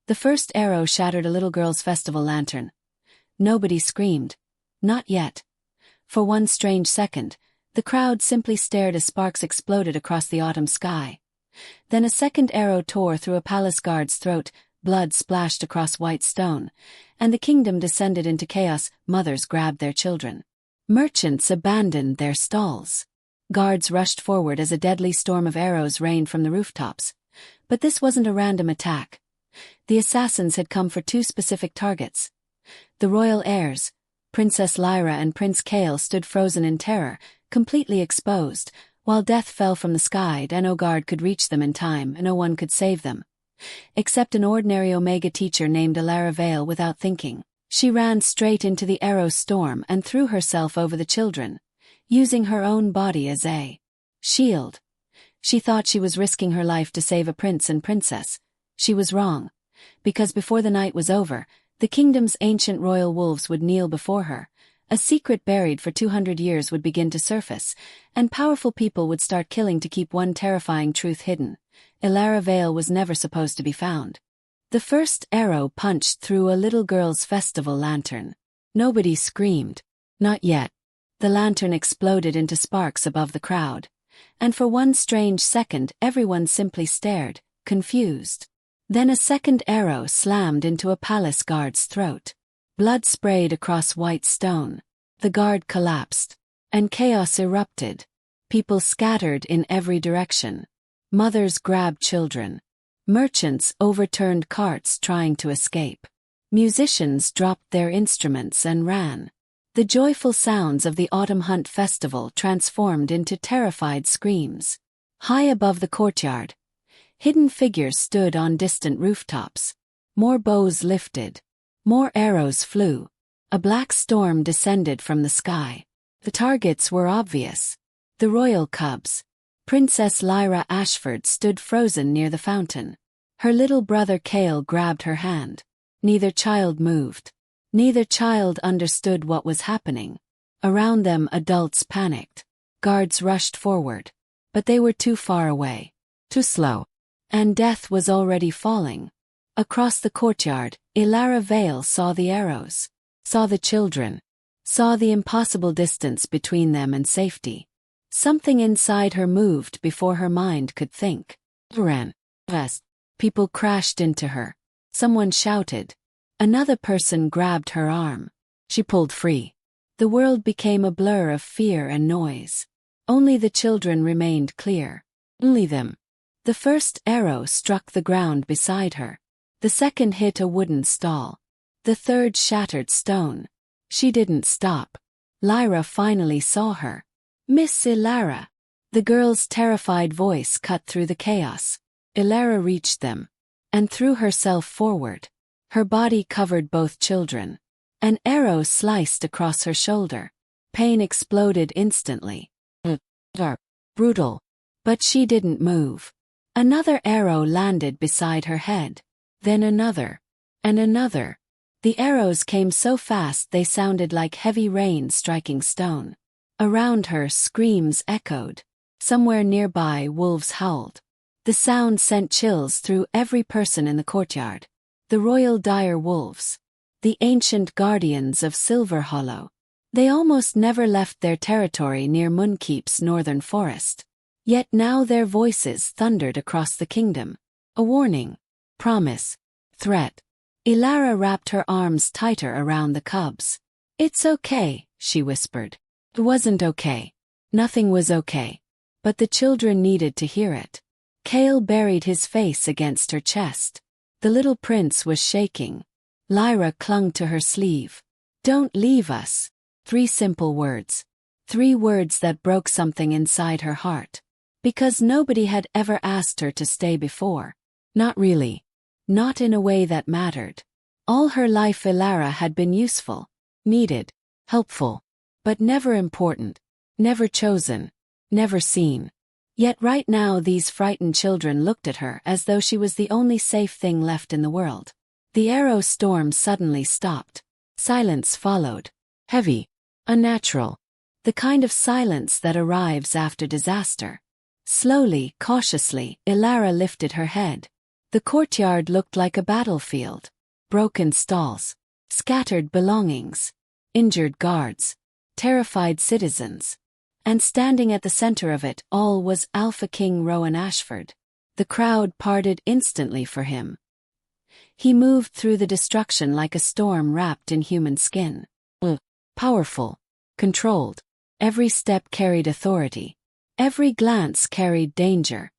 The first arrow shattered a little girl's festival lantern. Nobody screamed. Not yet. For one strange second, the crowd simply stared as sparks exploded across the autumn sky. Then a second arrow tore through a palace guard's throat, blood splashed across white stone, and the kingdom descended into chaos. Mothers grabbed their children. Merchants abandoned their stalls. Guards rushed forward as a deadly storm of arrows rained from the rooftops. But this wasn't a random attack. The assassins had come for two specific targets. The royal heirs, Princess Lyra and Prince Kael, stood frozen in terror, completely exposed, while death fell from the sky. No guard could reach them in time, and no one could save them. Except an ordinary Omega teacher named Elara Vale. Without thinking, she ran straight into the arrow storm and threw herself over the children, using her own body as a shield. She thought she was risking her life to save a prince and princess. She was wrong, because before the night was over, the kingdom's ancient royal wolves would kneel before her. A secret buried for 200 years would begin to surface, and powerful people would start killing to keep one terrifying truth hidden. Elara Vale was never supposed to be found. The first arrow punched through a little girl's festival lantern. Nobody screamed. Not yet. The lantern exploded into sparks above the crowd, and for one strange second everyone simply stared, confused. Then a second arrow slammed into a palace guard's throat. Blood sprayed across white stone. The guard collapsed, and chaos erupted. People scattered in every direction. Mothers grabbed children. Merchants overturned carts trying to escape. Musicians dropped their instruments and ran. The joyful sounds of the Autumn Hunt Festival transformed into terrified screams. High above the courtyard, hidden figures stood on distant rooftops. More bows lifted. More arrows flew. A black storm descended from the sky. The targets were obvious. The royal cubs. Princess Elara Ashford stood frozen near the fountain. Her little brother Kael grabbed her hand. Neither child moved. Neither child understood what was happening. Around them, adults panicked. Guards rushed forward. But they were too far away. Too slow. And death was already falling. Across the courtyard, Elara Vale saw the arrows. Saw the children. Saw the impossible distance between them and safety. Something inside her moved before her mind could think. Ran. West. People crashed into her. Someone shouted. Another person grabbed her arm. She pulled free. The world became a blur of fear and noise. Only the children remained clear. Only them. The first arrow struck the ground beside her. The second hit a wooden stall. The third shattered stone. She didn't stop. Lyra finally saw her. Miss Elara. The girl's terrified voice cut through the chaos. Elara reached them and threw herself forward. Her body covered both children. An arrow sliced across her shoulder. Pain exploded instantly. Brutal. But she didn't move. Another arrow landed beside her head. Then another. And another. The arrows came so fast they sounded like heavy rain striking stone. Around her, screams echoed. Somewhere nearby, wolves howled. The sound sent chills through every person in the courtyard. The royal dire wolves. The ancient guardians of Silver Hollow. They almost never left their territory near Moonkeep's northern forest. Yet now their voices thundered across the kingdom. A warning. Promise. Threat. Elara wrapped her arms tighter around the cubs. "It's okay," she whispered. It wasn't okay. Nothing was okay. But the children needed to hear it. Kael buried his face against her chest. The little prince was shaking. Lyra clung to her sleeve. "Don't leave us." 3 simple words. 3 words that broke something inside her heart. Because nobody had ever asked her to stay before. Not really. Not in a way that mattered. All her life Elara had been useful, needed, helpful. But never important, never chosen, never seen. Yet right now these frightened children looked at her as though she was the only safe thing left in the world. The arrow storm suddenly stopped. Silence followed. Heavy. Unnatural. The kind of silence that arrives after disaster. Slowly, cautiously, Elara lifted her head. The courtyard looked like a battlefield. Broken stalls, scattered belongings, injured guards, terrified citizens. And standing at the center of it all was Alpha King Rowan Ashford. The crowd parted instantly for him. He moved through the destruction like a storm wrapped in human skin. Powerful, controlled. Every step carried authority. Every glance carried danger.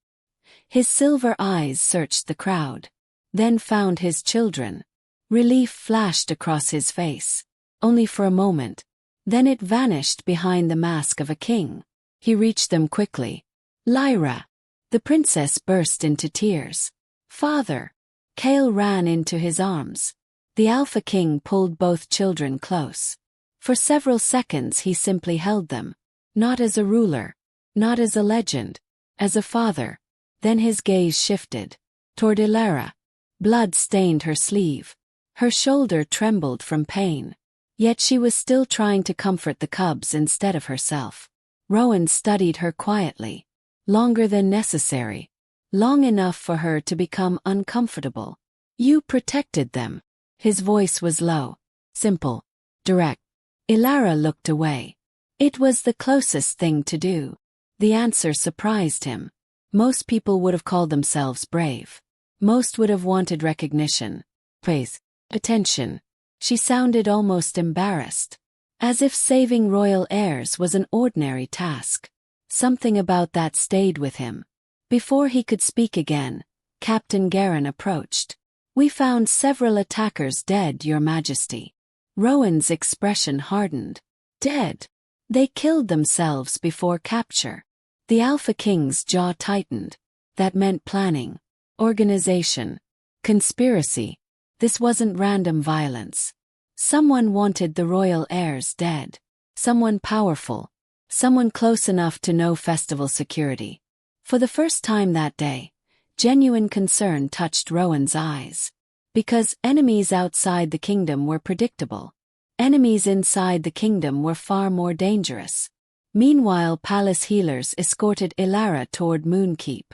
His silver eyes searched the crowd, then found his children. Relief flashed across his face. Only for a moment. Then it vanished behind the mask of a king. He reached them quickly. Lyra. The princess burst into tears. Father. Kale ran into his arms. The Alpha King pulled both children close. For several seconds he simply held them. Not as a ruler. Not as a legend. As a father. Then his gaze shifted. Toward Elara. Blood stained her sleeve. Her shoulder trembled from pain. Yet she was still trying to comfort the cubs instead of herself. Rowan studied her quietly. Longer than necessary. Long enough for her to become uncomfortable. You protected them. His voice was low. Simple. Direct. Elara looked away. It was the closest thing to do. The answer surprised him. Most people would have called themselves brave. Most would have wanted recognition. Praise. Attention. She sounded almost embarrassed. As if saving royal heirs was an ordinary task. Something about that stayed with him. Before he could speak again, Captain Garin approached. We found several attackers dead, Your Majesty. Rowan's expression hardened. Dead. They killed themselves before capture. The Alpha King's jaw tightened. That meant planning, organization, conspiracy. This wasn't random violence. Someone wanted the royal heirs dead. Someone powerful. Someone close enough to know festival security. For the first time that day, genuine concern touched Rowan's eyes. Because enemies outside the kingdom were predictable. Enemies inside the kingdom were far more dangerous. Meanwhile, palace healers escorted Elara toward Moonkeep.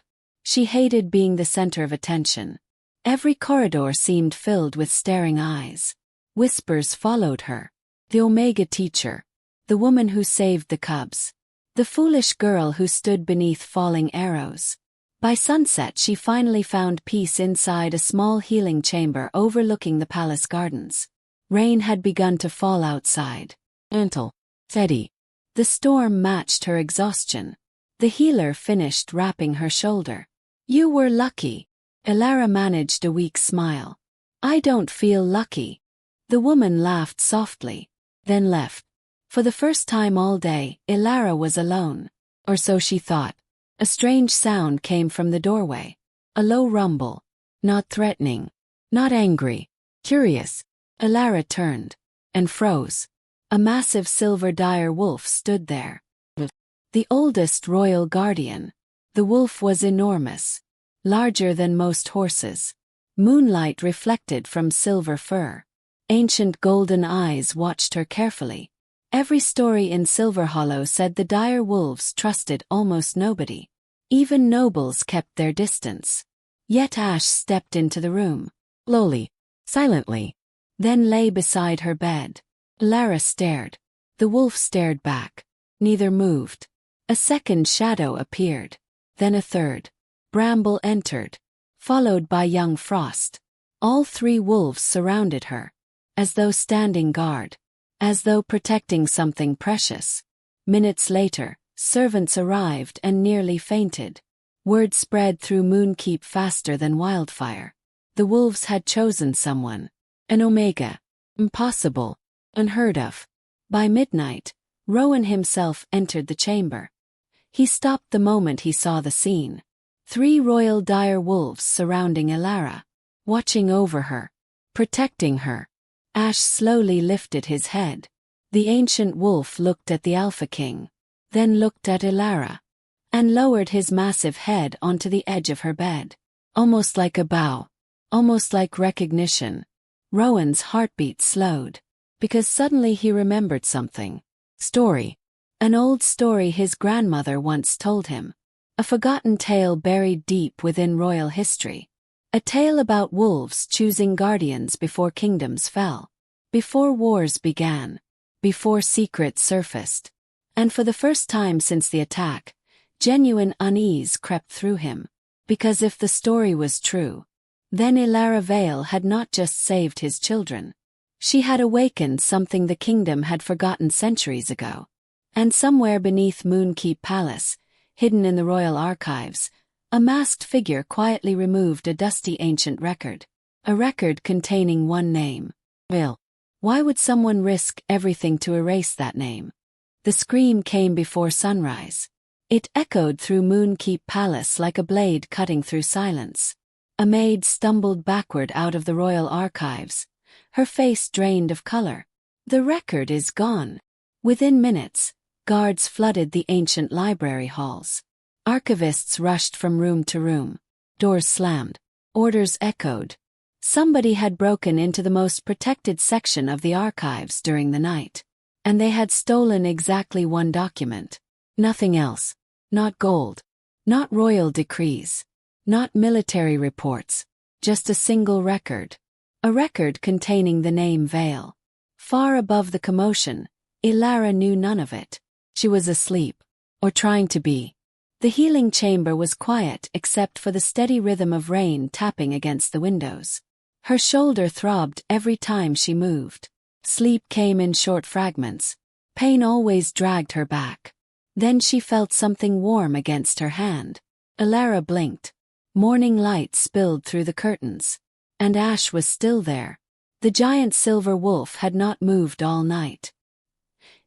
She hated being the center of attention. Every corridor seemed filled with staring eyes. Whispers followed her. The Omega teacher. The woman who saved the cubs. The foolish girl who stood beneath falling arrows. By sunset she finally found peace inside a small healing chamber overlooking the palace gardens. Rain had begun to fall outside. Until Teddy. The storm matched her exhaustion. The healer finished wrapping her shoulder. You were lucky. Elara managed a weak smile. I don't feel lucky. The woman laughed softly, then left. For the first time all day, Elara was alone. Or so she thought. A strange sound came from the doorway. A low rumble. Not threatening. Not angry. Curious. Elara turned. And froze. A massive silver dire wolf stood there. The oldest royal guardian. The wolf was enormous. Larger than most horses. Moonlight reflected from silver fur. Ancient golden eyes watched her carefully. Every story in Silverhollow said the dire wolves trusted almost nobody. Even nobles kept their distance. Yet Ash stepped into the room. Slowly. Silently. Then lay beside her bed. Elara stared. The wolf stared back. Neither moved. A second shadow appeared. Then a third. Bramble entered. Followed by young Frost. All three wolves surrounded her. As though standing guard. As though protecting something precious. Minutes later, servants arrived and nearly fainted. Word spread through Moonkeep faster than wildfire. The wolves had chosen someone. An Omega. Impossible. Unheard of. By midnight, Rowan himself entered the chamber. He stopped the moment he saw the scene. 3 royal dire wolves surrounding Elara. Watching over her. Protecting her. Ash slowly lifted his head. The ancient wolf looked at the Alpha King. Then looked at Elara. And lowered his massive head onto the edge of her bed. Almost like a bow. Almost like recognition. Rowan's heartbeat slowed. Because suddenly he remembered something. Story. An old story his grandmother once told him. A forgotten tale buried deep within royal history. A tale about wolves choosing guardians before kingdoms fell, before wars began, before secrets surfaced. And for the first time since the attack, genuine unease crept through him. Because if the story was true, then Elara Vale had not just saved his children. She had awakened something the kingdom had forgotten centuries ago. And somewhere beneath Moonkeep Palace, hidden in the royal archives, a masked figure quietly removed a dusty ancient record. A record containing one name. Vale. Why would someone risk everything to erase that name? The scream came before sunrise. It echoed through Moonkeep Palace like a blade cutting through silence. A maid stumbled backward out of the royal archives, her face drained of color. The record is gone. Within minutes, guards flooded the ancient library halls. Archivists rushed from room to room. Doors slammed. Orders echoed. Somebody had broken into the most protected section of the archives during the night. And they had stolen exactly one document. Nothing else. Not gold. Not royal decrees. Not military reports. Just a single record. A record containing the name Vale. Far above the commotion, Elara knew none of it. She was asleep. Or trying to be. The healing chamber was quiet except for the steady rhythm of rain tapping against the windows. Her shoulder throbbed every time she moved. Sleep came in short fragments. Pain always dragged her back. Then she felt something warm against her hand. Elara blinked. Morning light spilled through the curtains. And Ash was still there. The giant silver wolf had not moved all night.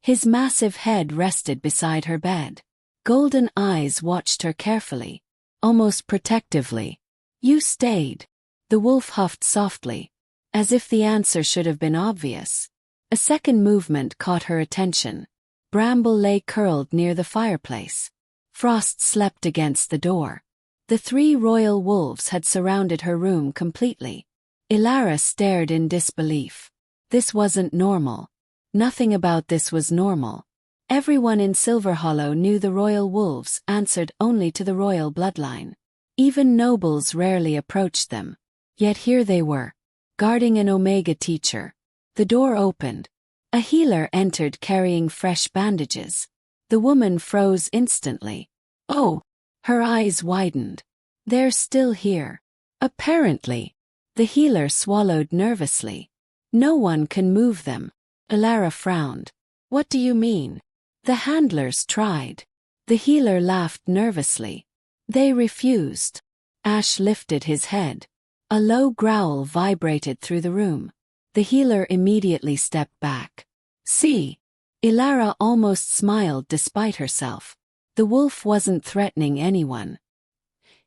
His massive head rested beside her bed. Golden eyes watched her carefully, almost protectively. You stayed. The wolf huffed softly, as if the answer should have been obvious. A second movement caught her attention. Bramble lay curled near the fireplace. Frost slept against the door. The 3 royal wolves had surrounded her room completely. Elara stared in disbelief. This wasn't normal. Nothing about this was normal. Everyone in Silverhollow knew the royal wolves answered only to the royal bloodline. Even nobles rarely approached them. Yet here they were, guarding an Omega teacher. The door opened. A healer entered carrying fresh bandages. The woman froze instantly. Oh! Her eyes widened. They're still here. Apparently. The healer swallowed nervously. No one can move them. Elara frowned. What do you mean? The handlers tried. The healer laughed nervously. They refused. Ash lifted his head. A low growl vibrated through the room. The healer immediately stepped back. See? Elara almost smiled despite herself. The wolf wasn't threatening anyone.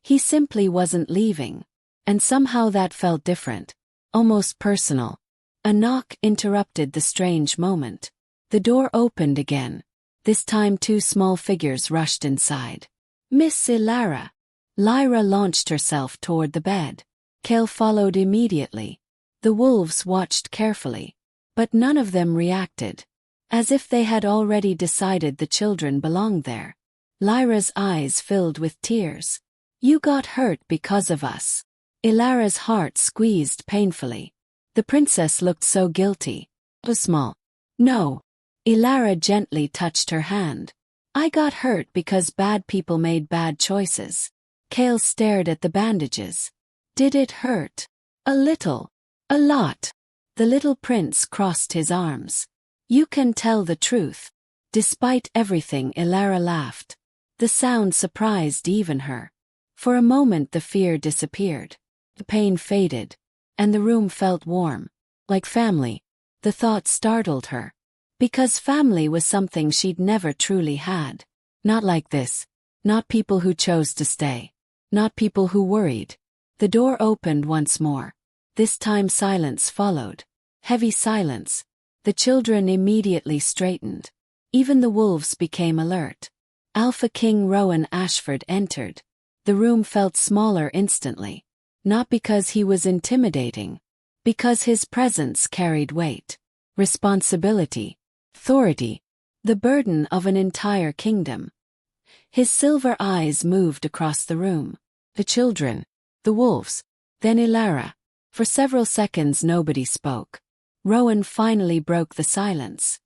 He simply wasn't leaving. And somehow that felt different. Almost personal. A knock interrupted the strange moment. The door opened again. This time 2 small figures rushed inside. Miss Elara. Lyra launched herself toward the bed. Kale followed immediately. The wolves watched carefully. But none of them reacted. As if they had already decided the children belonged there. Lyra's eyes filled with tears. You got hurt because of us. Elara's heart squeezed painfully. The princess looked so guilty. Small. No. Elara gently touched her hand. I got hurt because bad people made bad choices. Kale stared at the bandages. Did it hurt? A little. A lot. The little prince crossed his arms. You can tell the truth. Despite everything, Elara laughed. The sound surprised even her. For a moment the fear disappeared. The pain faded. And the room felt warm. Like family. The thought startled her. Because family was something she'd never truly had. Not like this. Not people who chose to stay. Not people who worried. The door opened once more. This time silence followed. Heavy silence. The children immediately straightened. Even the wolves became alert. Alpha King Rowan Ashford entered. The room felt smaller instantly. Not because he was intimidating. Because his presence carried weight. Responsibility. Authority. The burden of an entire kingdom. His silver eyes moved across the room. The children. The wolves. Then Elara. For several seconds nobody spoke. Rowan finally broke the silence.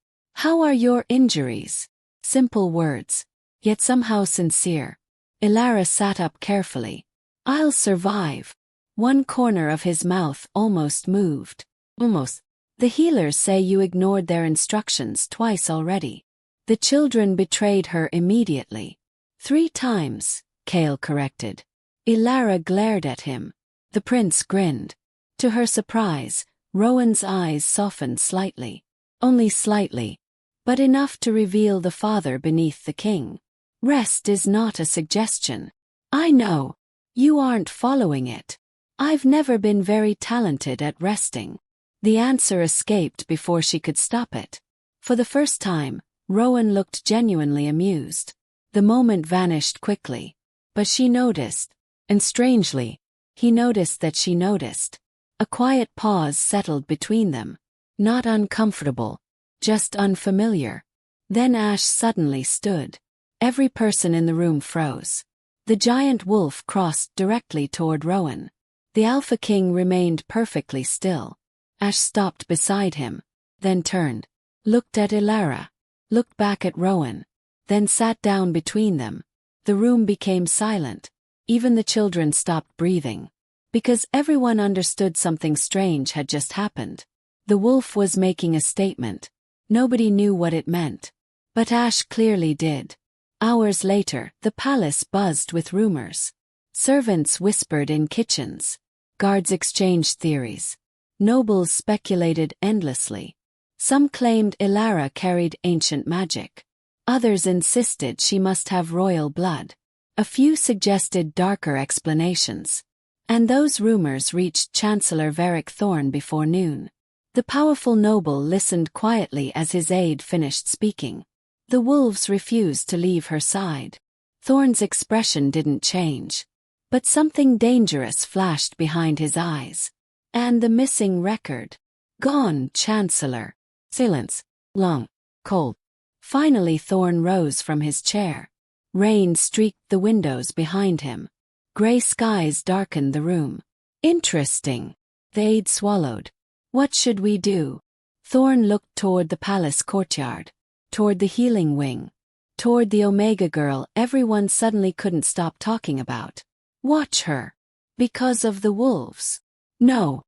"How are your injuries?" Simple words, yet somehow sincere. Elara sat up carefully. "I'll survive." One corner of his mouth almost moved. Almost. "The healers say you ignored their instructions twice already." The children betrayed her immediately. 3 times, Kale corrected. Elara glared at him. The prince grinned. To her surprise, Rowan's eyes softened slightly. Only slightly, but enough to reveal the father beneath the king. "Rest is not a suggestion. I know. You aren't following it. I've never been very talented at resting." The answer escaped before she could stop it. For the first time, Rowan looked genuinely amused. The moment vanished quickly. But she noticed, and strangely, he noticed that she noticed. A quiet pause settled between them. Not uncomfortable, just unfamiliar. Then Ash suddenly stood. Every person in the room froze. The giant wolf crossed directly toward Rowan. The Alpha King remained perfectly still. Ash stopped beside him, then turned, looked at Elara, looked back at Rowan, then sat down between them. The room became silent. Even the children stopped breathing. Because everyone understood something strange had just happened. The wolf was making a statement. Nobody knew what it meant. But Ash clearly did. Hours later, the palace buzzed with rumors. Servants whispered in kitchens. Guards exchanged theories. Nobles speculated endlessly. Some claimed Elara carried ancient magic. Others insisted she must have royal blood. A few suggested darker explanations. And those rumors reached Chancellor Varric Thorn before noon. The powerful noble listened quietly as his aide finished speaking. The wolves refused to leave her side. Thorn's expression didn't change. But something dangerous flashed behind his eyes. And the missing record. "Gone, Chancellor." Silence. Long. Cold. Finally Thorn rose from his chair. Rain streaked the windows behind him. Gray skies darkened the room. "Interesting." The aide swallowed. "What should we do?" Thorn looked toward the palace courtyard. Toward the healing wing. Toward the Omega girl everyone suddenly couldn't stop talking about. "Watch her." "Because of the wolves?" "No."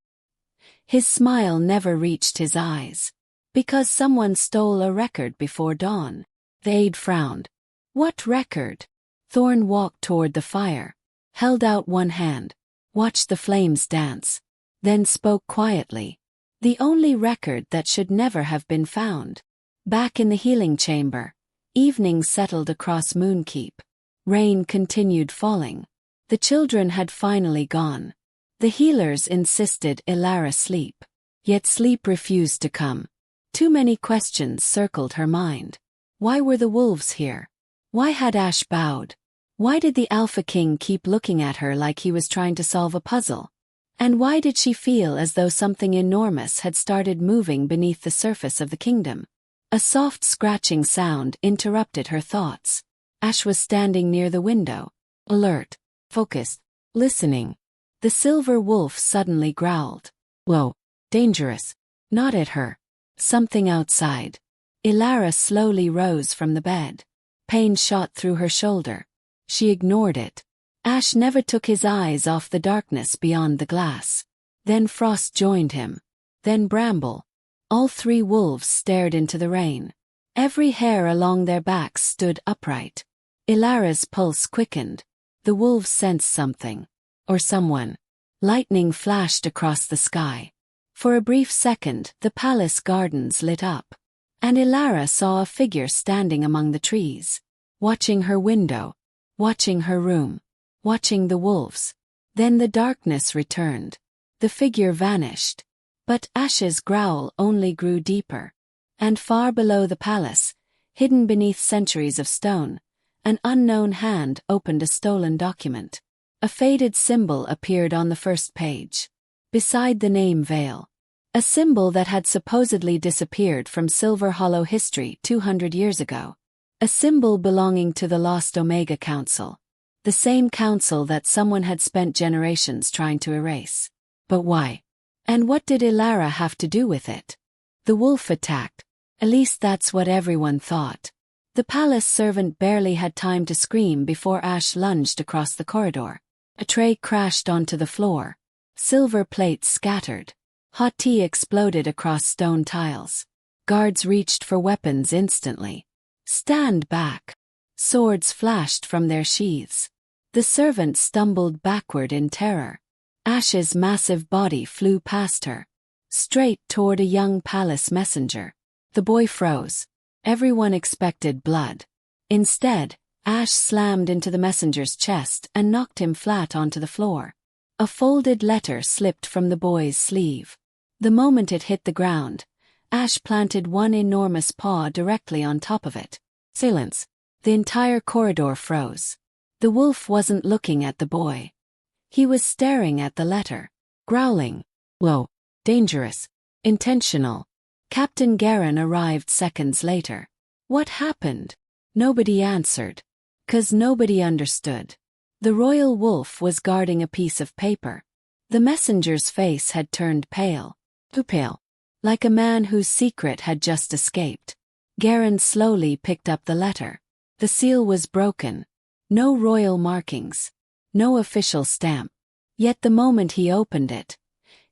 His smile never reached his eyes. "Because someone stole a record before dawn." The aide frowned. "What record?" Thorn walked toward the fire. Held out one hand. Watched the flames dance. Then spoke quietly. "The only record that should never have been found." Back in the healing chamber, evening settled across Moonkeep. Rain continued falling. The children had finally gone. The healers insisted Elara sleep. Yet sleep refused to come. Too many questions circled her mind. Why were the wolves here? Why had Ash bowed? Why did the Alpha King keep looking at her like he was trying to solve a puzzle? And why did she feel as though something enormous had started moving beneath the surface of the kingdom? A soft scratching sound interrupted her thoughts. Ash was standing near the window. Alert. Focused. Listening. The silver wolf suddenly growled. "Whoa. Dangerous." Not at her. Something outside. Elara slowly rose from the bed. Pain shot through her shoulder. She ignored it. Ash never took his eyes off the darkness beyond the glass. Then Frost joined him. Then Bramble. All 3 wolves stared into the rain. Every hair along their backs stood upright. Elara's pulse quickened. The wolves sensed something. Or someone. Lightning flashed across the sky. For a brief second, the palace gardens lit up. And Elara saw a figure standing among the trees. Watching her window. Watching her room. Watching the wolves. Then the darkness returned. The figure vanished. But Ash's growl only grew deeper. And far below the palace, hidden beneath centuries of stone, an unknown hand opened a stolen document. A faded symbol appeared on the first page. Beside the name Vale. A symbol that had supposedly disappeared from Silver Hollow history 200 years ago. A symbol belonging to the lost Omega Council. The same council that someone had spent generations trying to erase. But why? And what did Elara have to do with it? The wolf attacked. At least that's what everyone thought. The palace servant barely had time to scream before Ash lunged across the corridor. A tray crashed onto the floor. Silver plates scattered. Hot tea exploded across stone tiles. Guards reached for weapons instantly. Stand back. Swords flashed from their sheaths. The servant stumbled backward in terror. Ash's massive body flew past her, straight toward a young palace messenger. The boy froze. Everyone expected blood. Instead, Ash slammed into the messenger's chest and knocked him flat onto the floor. A folded letter slipped from the boy's sleeve. The moment it hit the ground, Ash planted one enormous paw directly on top of it. Silence. The entire corridor froze. The wolf wasn't looking at the boy. He was staring at the letter, growling. Low, dangerous, intentional. Captain Garin arrived seconds later. What happened? Nobody answered. 'Cause nobody understood. The royal wolf was guarding a piece of paper. The messenger's face had turned pale. Too pale. Like a man whose secret had just escaped. Garin slowly picked up the letter. The seal was broken. No royal markings. No official stamp. Yet the moment he opened it,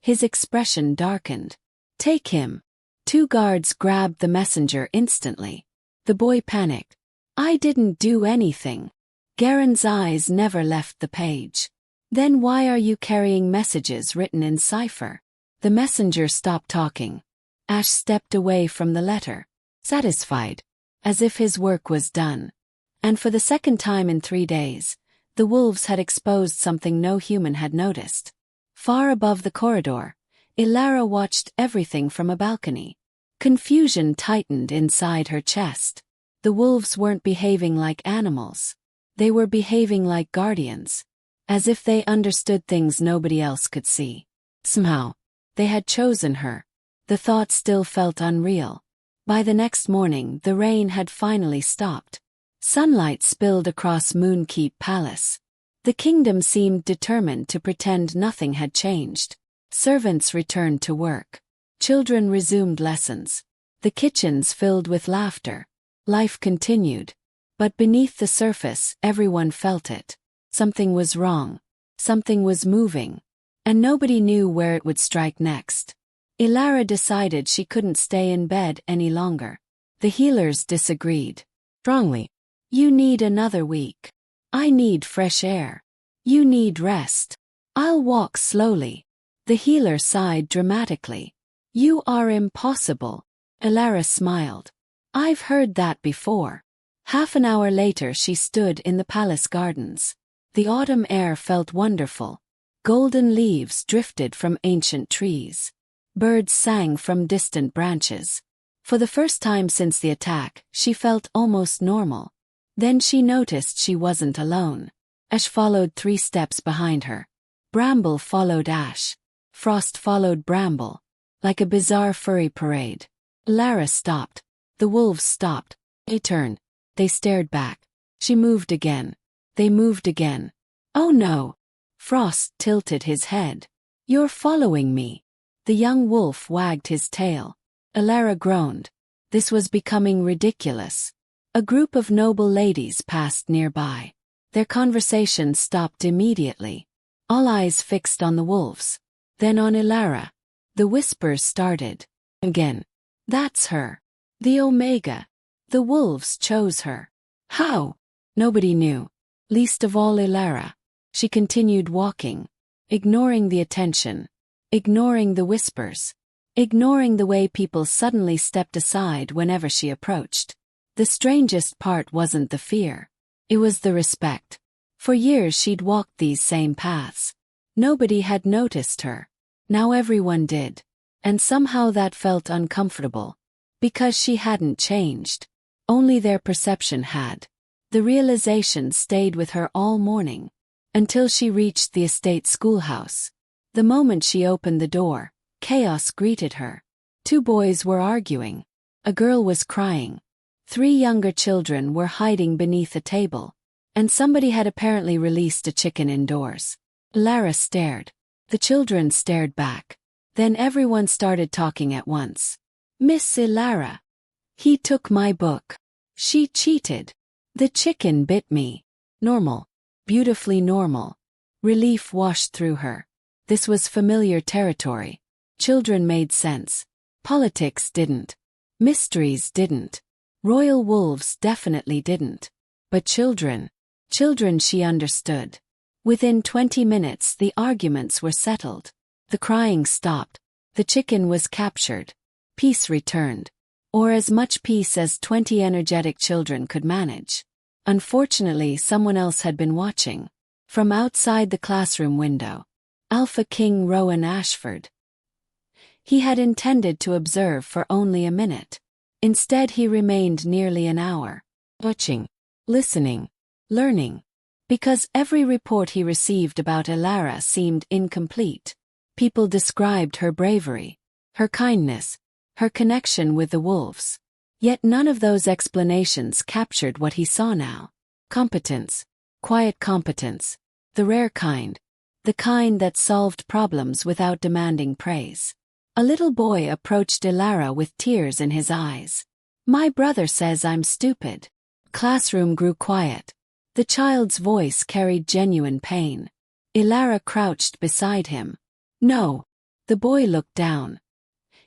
his expression darkened. Take him. 2 guards grabbed the messenger instantly. The boy panicked. I didn't do anything. Garen's eyes never left the page. Then why are you carrying messages written in cipher? The messenger stopped talking. Ash stepped away from the letter, satisfied, as if his work was done. And for the second time in 3 days, the wolves had exposed something no human had noticed. Far above the corridor, Elara watched everything from a balcony. Confusion tightened inside her chest. The wolves weren't behaving like animals. They were behaving like guardians, as if they understood things nobody else could see. Somehow, they had chosen her. The thought still felt unreal. By the next morning, the rain had finally stopped. Sunlight spilled across Moonkeep Palace. The kingdom seemed determined to pretend nothing had changed. Servants returned to work. Children resumed lessons. The kitchens filled with laughter. Life continued. But beneath the surface, everyone felt it. Something was wrong. Something was moving. And nobody knew where it would strike next. Elara decided she couldn't stay in bed any longer. The healers disagreed. Strongly. You need another week. I need fresh air. You need rest. I'll walk slowly. The healer sighed dramatically. You are impossible. Elara smiled. I've heard that before. Half an hour later she stood in the palace gardens. The autumn air felt wonderful. Golden leaves drifted from ancient trees. Birds sang from distant branches. For the first time since the attack, she felt almost normal. Then she noticed she wasn't alone. Ash followed 3 steps behind her. Bramble followed Ash. Frost followed Bramble. Like a bizarre furry parade. Elara stopped. The wolves stopped. They turned. They stared back. She moved again. They moved again. Oh no! Frost tilted his head. You're following me. The young wolf wagged his tail. Elara groaned. This was becoming ridiculous. A group of noble ladies passed nearby. Their conversation stopped immediately. All eyes fixed on the wolves. Then on Elara. The whispers started. Again. That's her. The Omega. The wolves chose her. How? Nobody knew. Least of all Elara. She continued walking. Ignoring the attention. Ignoring the whispers. Ignoring the way people suddenly stepped aside whenever she approached. The strangest part wasn't the fear. It was the respect. For years she'd walked these same paths. Nobody had noticed her. Now everyone did. And somehow that felt uncomfortable. Because she hadn't changed. Only their perception had. The realization stayed with her all morning. Until she reached the estate schoolhouse. The moment she opened the door, chaos greeted her. 2 boys were arguing. A girl was crying. 3 younger children were hiding beneath a table. and somebody had apparently released a chicken indoors. Elara stared. The children stared back. Then everyone started talking at once. Miss Elara. He took my book. She cheated. The chicken bit me. Normal. Beautifully normal. Relief washed through her. This was familiar territory. Children made sense. Politics didn't. Mysteries didn't. Royal wolves definitely didn't. But children she understood. Within 20 minutes the arguments were settled. The crying stopped. The chicken was captured. Peace returned. Or as much peace as 20 energetic children could manage. Unfortunately, someone else had been watching. From outside the classroom window. Alpha King Rowan Ashford. He had intended to observe for only a minute. Instead he remained nearly an hour. Watching. Listening. Learning. Because every report he received about Elara seemed incomplete. People described her bravery, her kindness, her connection with the wolves. Yet none of those explanations captured what he saw now. Competence. Quiet competence. The rare kind. The kind that solved problems without demanding praise. A little boy approached Elara with tears in his eyes. My brother says I'm stupid. Classroom grew quiet. The child's voice carried genuine pain. Elara crouched beside him. No. The boy looked down.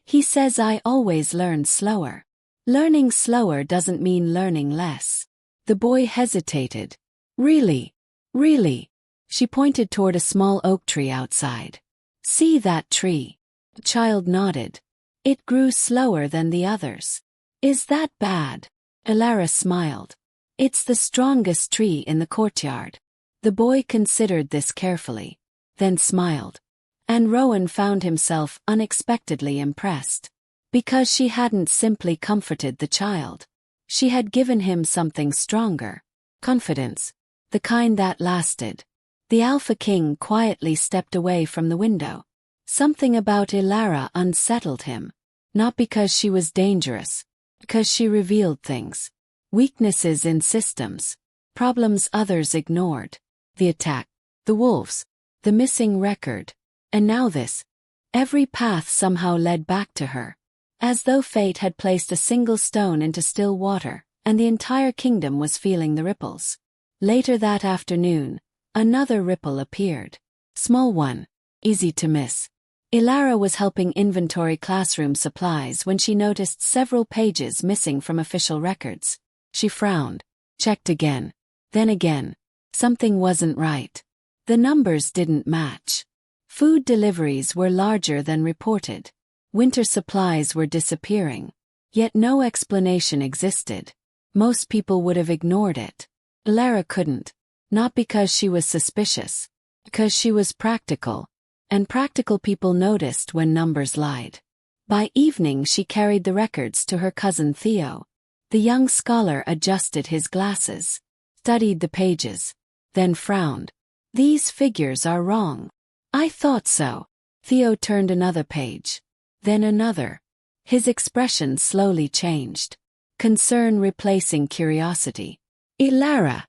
He says I always learn slower. Learning slower doesn't mean learning less. The boy hesitated. Really? Really? She pointed toward a small oak tree outside. See that tree? The child nodded. It grew slower than the others. Is that bad? Elara smiled. It's the strongest tree in the courtyard. The boy considered this carefully, then smiled. And Rowan found himself unexpectedly impressed. Because she hadn't simply comforted the child. She had given him something stronger. Confidence. The kind that lasted. The Alpha King quietly stepped away from the window. Something about Elara unsettled him. Not because she was dangerous. Because she revealed things. Weaknesses in systems. Problems others ignored. The attack. The wolves. The missing record. And now this. Every path somehow led back to her. As though fate had placed a single stone into still water, and the entire kingdom was feeling the ripples. Later that afternoon, another ripple appeared. Small one. Easy to miss. Elara was helping inventory classroom supplies when she noticed several pages missing from official records. She frowned. Checked again. Then again. Something wasn't right. The numbers didn't match. Food deliveries were larger than reported. Winter supplies were disappearing. Yet no explanation existed. Most people would have ignored it. Elara couldn't. Not because she was suspicious. Because she was practical. And practical people noticed when numbers lied. By evening she carried the records to her cousin Theo. The young scholar adjusted his glasses. Studied the pages. Then frowned. These figures are wrong. I thought so. Theo turned another page. Then another. His expression slowly changed. Concern replacing curiosity. Elara.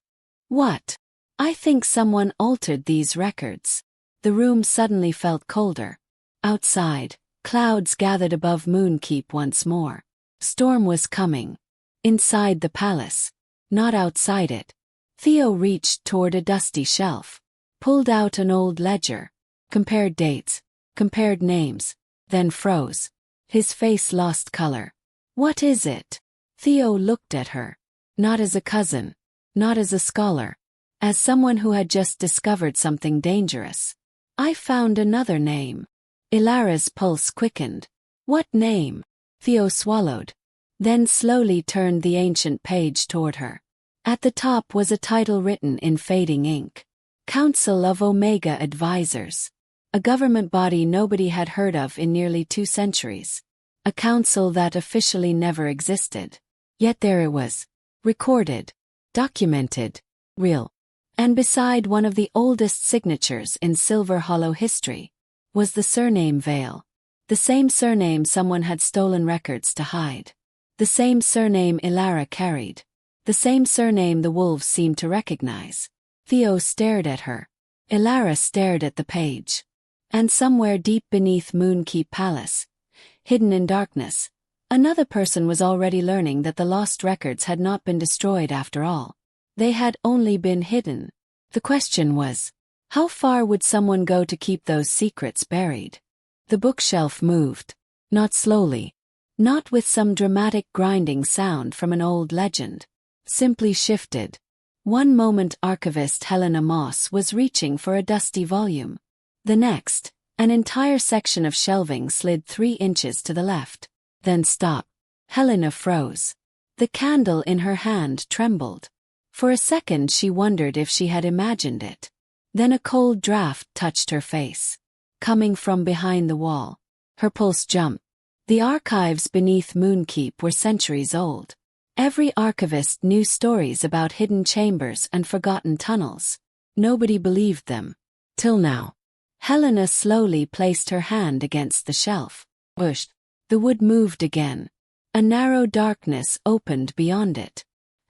What? I think someone altered these records. The room suddenly felt colder. Outside, clouds gathered above Moonkeep once more. Storm was coming. Inside the palace. Not outside it. Theo reached toward a dusty shelf. Pulled out an old ledger. Compared dates. Compared names. Then froze. His face lost color. What is it? Theo looked at her. Not as a cousin. Not as a scholar. As someone who had just discovered something dangerous. I found another name. Elara's pulse quickened. What name? Theo swallowed. Then slowly turned the ancient page toward her. At the top was a title written in fading ink. Council of Omega Advisors. A government body nobody had heard of in nearly 2 centuries. A council that officially never existed. Yet there it was. Recorded. Documented. Real. And beside one of the oldest signatures in Silver Hollow history was the surname Vale. The same surname someone had stolen records to hide. The same surname Elara carried. The same surname the wolves seemed to recognize. Theo stared at her. Elara stared at the page. And somewhere deep beneath Moonkeep Palace, hidden in darkness, another person was already learning that the lost records had not been destroyed after all. They had only been hidden. The question was, how far would someone go to keep those secrets buried? The bookshelf moved. Not slowly. Not with some dramatic grinding sound from an old legend. Simply shifted. One moment archivist Helena Moss was reaching for a dusty volume. The next, an entire section of shelving slid 3 inches to the left. Then stopped. Helena froze. The candle in her hand trembled. For a second she wondered if she had imagined it. Then a cold draft touched her face. Coming from behind the wall. Her pulse jumped. The archives beneath Moonkeep were centuries old. Every archivist knew stories about hidden chambers and forgotten tunnels. Nobody believed them. Till now. Helena slowly placed her hand against the shelf. Whoosh. The wood moved again. A narrow darkness opened beyond it.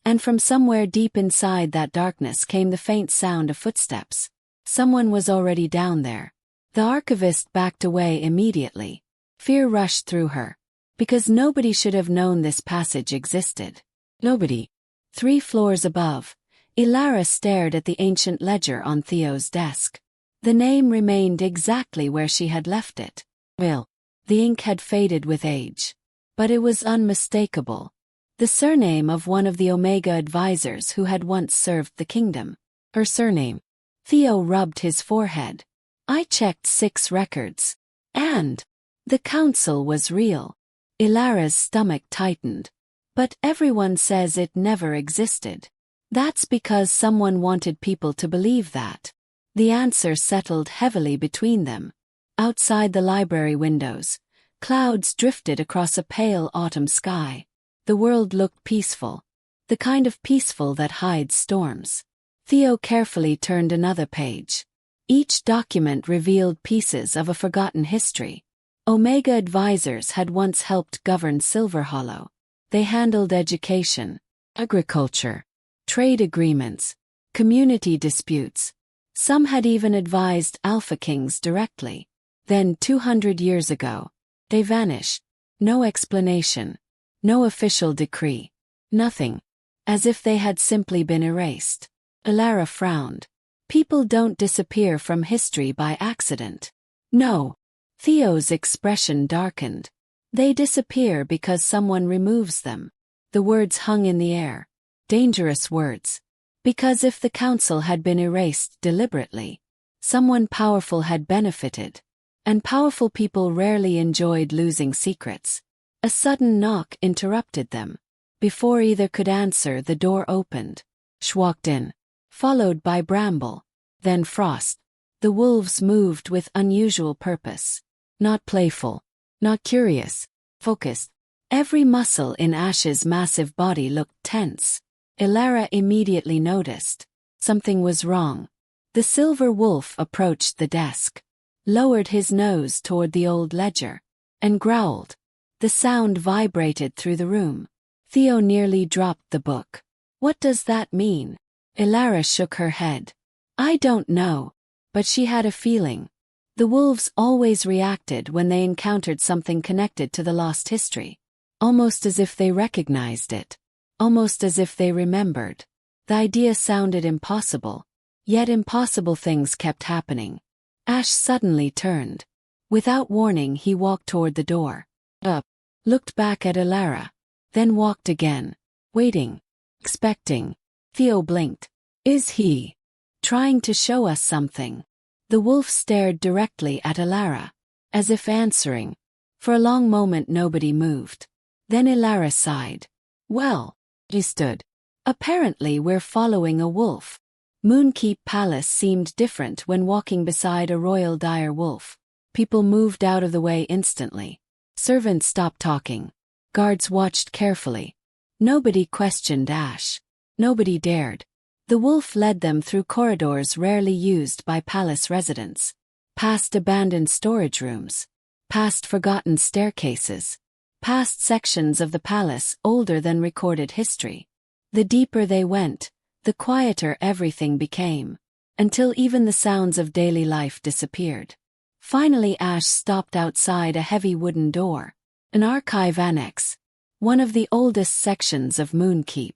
And from somewhere deep inside that darkness came the faint sound of footsteps. Someone was already down there. The archivist backed away immediately. Fear rushed through her. Because nobody should have known this passage existed. Nobody. 3 floors above, Elara stared at the ancient ledger on Theo's desk. The name remained exactly where she had left it. Well, the ink had faded with age. But it was unmistakable. The surname of one of the Omega advisors who had once served the kingdom. Her surname. Theo rubbed his forehead. I checked 6 records. And the council was real. Elara's stomach tightened. But everyone says it never existed. That's because someone wanted people to believe that. The answer settled heavily between them. Outside the library windows, clouds drifted across a pale autumn sky. The world looked peaceful. The kind of peaceful that hides storms. Theo carefully turned another page. Each document revealed pieces of a forgotten history. Omega advisors had once helped govern Silverhollow. They handled education, agriculture, trade agreements, community disputes. Some had even advised Alpha Kings directly. Then 200 years ago, they vanished. No explanation. No official decree. Nothing. As if they had simply been erased. Elara frowned. People don't disappear from history by accident. No. Theo's expression darkened. They disappear because someone removes them. The words hung in the air. Dangerous words. Because if the council had been erased deliberately, someone powerful had benefited. And powerful people rarely enjoyed losing secrets. A sudden knock interrupted them. Before either could answer, the door opened. Sh walked in. Followed by Bramble. Then Frost. The wolves moved with unusual purpose. Not playful. Not curious. Focused. Every muscle in Ash's massive body looked tense. Elara immediately noticed. Something was wrong. The silver wolf approached the desk. Lowered his nose toward the old ledger. And growled. The sound vibrated through the room. Theo nearly dropped the book. What does that mean? Elara shook her head. I don't know. But she had a feeling. The wolves always reacted when they encountered something connected to the lost history. Almost as if they recognized it. Almost as if they remembered. The idea sounded impossible. Yet impossible things kept happening. Ash suddenly turned. Without warning, he walked toward the door. Up. Looked back at Elara. Then walked again. Waiting. Expecting. Theo blinked. Is he trying to show us something? The wolf stared directly at Elara. As if answering. For a long moment nobody moved. Then Elara sighed. Well. He stood. Apparently we're following a wolf. Moonkeep Palace seemed different when walking beside a royal dire wolf. People moved out of the way instantly. Servants stopped talking. Guards watched carefully. Nobody questioned Ash. Nobody dared. The wolf led them through corridors rarely used by palace residents. Past abandoned storage rooms. Past forgotten staircases. Past sections of the palace older than recorded history. The deeper they went, the quieter everything became, until even the sounds of daily life disappeared. Finally Ash stopped outside a heavy wooden door, an archive annex, one of the oldest sections of Moonkeep.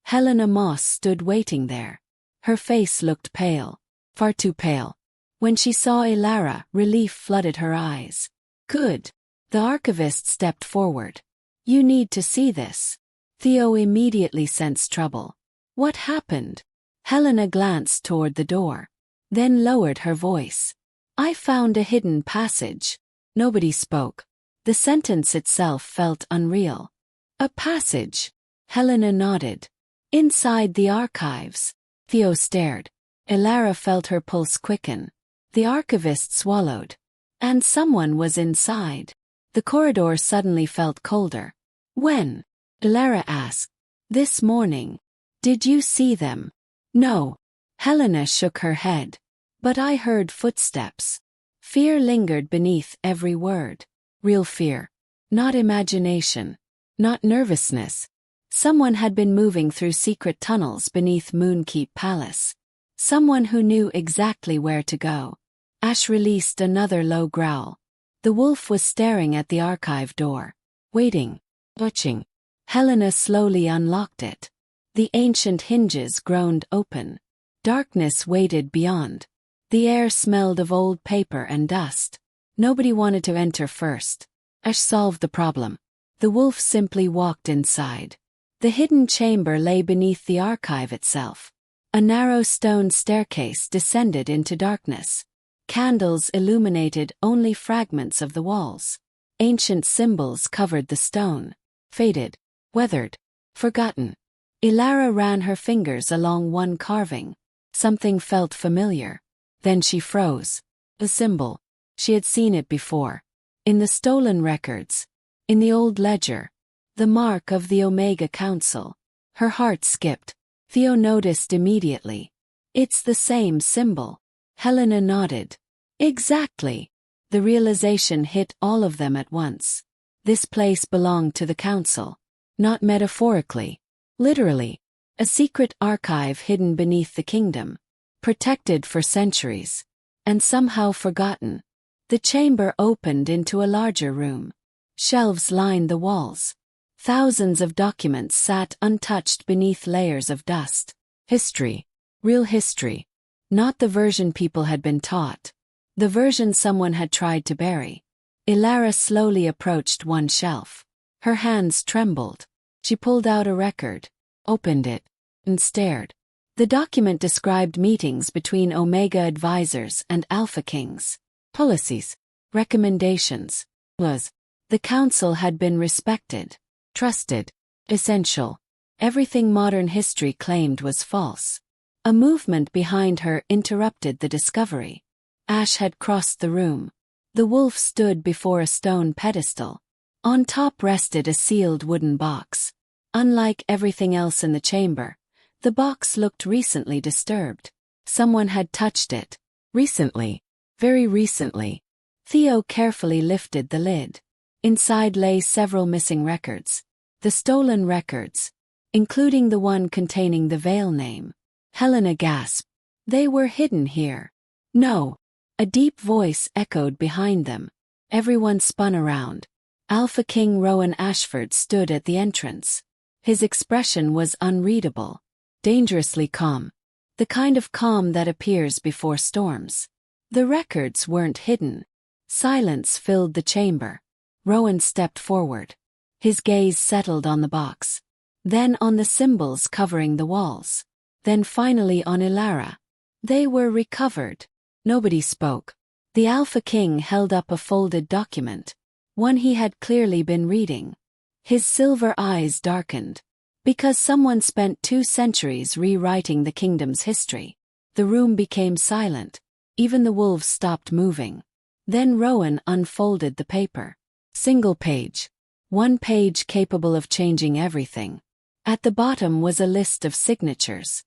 Helena Moss stood waiting there. Her face looked pale, far too pale. When she saw Elara, relief flooded her eyes. Good. The archivist stepped forward. You need to see this. Theo immediately sensed trouble. What happened? Helena glanced toward the door, then lowered her voice. I found a hidden passage. Nobody spoke. The sentence itself felt unreal. A passage. Helena nodded. Inside the archives. Theo stared. Elara felt her pulse quicken. The archivist swallowed. And someone was inside. The corridor suddenly felt colder. When? Elara asked. This morning. Did you see them? No. Helena shook her head. But I heard footsteps. Fear lingered beneath every word. Real fear. Not imagination. Not nervousness. Someone had been moving through secret tunnels beneath Moonkeep Palace. Someone who knew exactly where to go. Ash released another low growl. The wolf was staring at the archive door. Waiting. Watching. Helena slowly unlocked it. The ancient hinges groaned open. Darkness waited beyond. The air smelled of old paper and dust. Nobody wanted to enter first. Ash solved the problem. The wolf simply walked inside. The hidden chamber lay beneath the archive itself. A narrow stone staircase descended into darkness. Candles illuminated only fragments of the walls. Ancient symbols covered the stone. Faded. Weathered. Forgotten. Elara ran her fingers along one carving. Something felt familiar. Then she froze. A symbol. She had seen it before. In the stolen records. In the old ledger. The mark of the Omega Council. Her heart skipped. Theo noticed immediately. It's the same symbol. Helena nodded. Exactly. The realization hit all of them at once. This place belonged to the Council. Not metaphorically. Literally. A secret archive hidden beneath the kingdom. Protected for centuries. And somehow forgotten. The chamber opened into a larger room. Shelves lined the walls. Thousands of documents sat untouched beneath layers of dust. History. Real history. Not the version people had been taught. The version someone had tried to bury. Elara slowly approached one shelf. Her hands trembled. She pulled out a record, opened it, and stared. The document described meetings between Omega advisors and Alpha Kings. Policies. Recommendations. The council had been respected. Trusted. Essential. Everything modern history claimed was false. A movement behind her interrupted the discovery. Ash had crossed the room. The wolf stood before a stone pedestal. On top rested a sealed wooden box. Unlike everything else in the chamber, the box looked recently disturbed. Someone had touched it. Recently. Very recently. Theo carefully lifted the lid. Inside lay several missing records. The stolen records. Including the one containing the Vale name. Helena gasped. They were hidden here. No. A deep voice echoed behind them. Everyone spun around. Alpha King Rowan Ashford stood at the entrance. His expression was unreadable. Dangerously calm. The kind of calm that appears before storms. The records weren't hidden. Silence filled the chamber. Rowan stepped forward. His gaze settled on the box. Then on the symbols covering the walls. Then finally on Elara. They were recovered. Nobody spoke. The Alpha King held up a folded document. One he had clearly been reading. His silver eyes darkened. Because someone spent 2 centuries rewriting the kingdom's history. The room became silent. Even the wolves stopped moving. Then Rowan unfolded the paper. Single page. One page capable of changing everything. At the bottom was a list of signatures.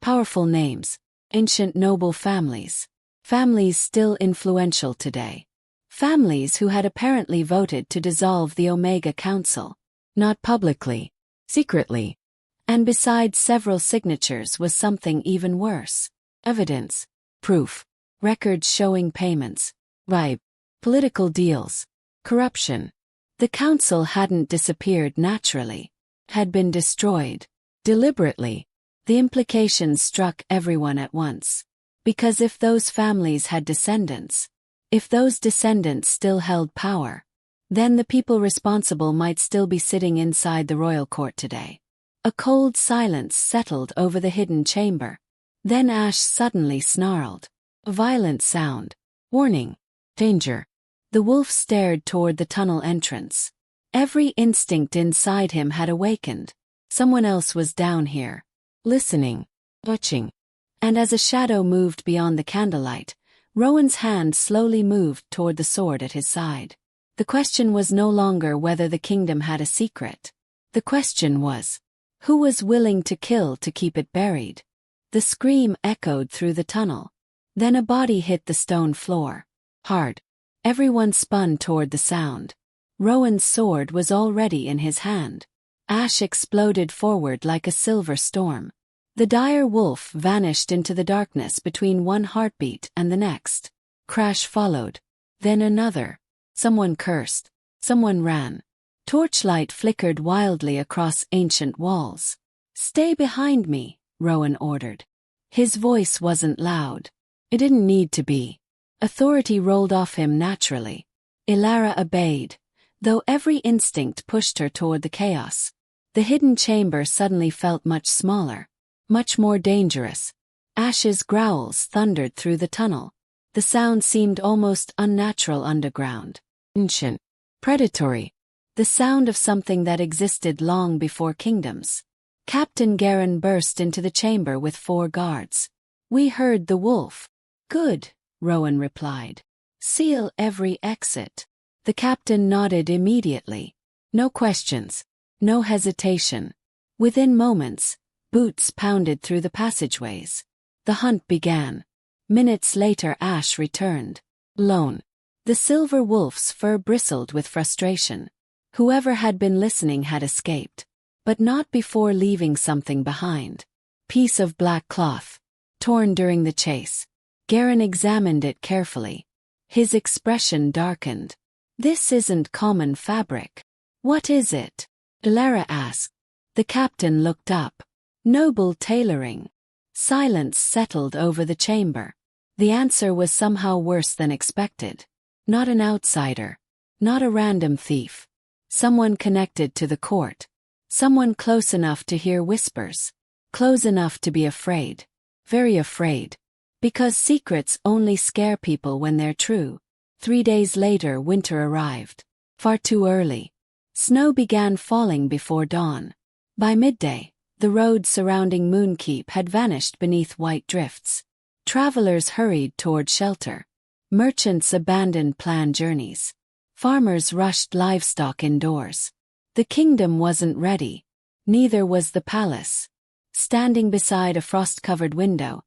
Powerful names. Ancient noble families. Families still influential today. Families who had apparently voted to dissolve the Omega Council. Not publicly. Secretly. And beside several signatures was something even worse. Evidence. Proof. Records showing payments. Bribe. Political deals. Corruption. The council hadn't disappeared naturally. Had been destroyed. Deliberately. The implications struck everyone at once. Because if those families had descendants, if those descendants still held power, then the people responsible might still be sitting inside the royal court today. A cold silence settled over the hidden chamber. Then Ash suddenly snarled. A violent sound. Warning. Danger. The wolf stared toward the tunnel entrance. Every instinct inside him had awakened. Someone else was down here. Listening. Watching. And as a shadow moved beyond the candlelight, Rowan's hand slowly moved toward the sword at his side. The question was no longer whether the kingdom had a secret. The question was, who was willing to kill to keep it buried? The scream echoed through the tunnel. Then a body hit the stone floor. Hard. Everyone spun toward the sound. Rowan's sword was already in his hand. Ash exploded forward like a silver storm. The dire wolf vanished into the darkness between one heartbeat and the next. Crash followed. Then another. Someone cursed. Someone ran. Torchlight flickered wildly across ancient walls. "Stay behind me," Rowan ordered. His voice wasn't loud. It didn't need to be. Authority rolled off him naturally. Elara obeyed, though every instinct pushed her toward the chaos. The hidden chamber suddenly felt much smaller, much more dangerous. Ash's growls thundered through the tunnel. The sound seemed almost unnatural underground. Ancient. Predatory. The sound of something that existed long before kingdoms. Captain Garen burst into the chamber with 4 guards. "We heard the wolf." "Good," Rowan replied. "Seal every exit." The captain nodded immediately. No questions. No hesitation. Within moments, boots pounded through the passageways. The hunt began. Minutes later Ash returned. Alone. The silver wolf's fur bristled with frustration. Whoever had been listening had escaped. But not before leaving something behind. Piece of black cloth. Torn during the chase. Garen examined it carefully. His expression darkened. "This isn't common fabric." "What is it?" Elara asked. The captain looked up. "Noble tailoring." Silence settled over the chamber. The answer was somehow worse than expected. Not an outsider. Not a random thief. Someone connected to the court. Someone close enough to hear whispers. Close enough to be afraid. Very afraid. Because secrets only scare people when they're true. 3 days later winter arrived. Far too early. Snow began falling before dawn. By midday, the road surrounding Moonkeep had vanished beneath white drifts. Travelers hurried toward shelter. Merchants abandoned planned journeys. Farmers rushed livestock indoors. The kingdom wasn't ready. Neither was the palace. Standing beside a frost-covered window,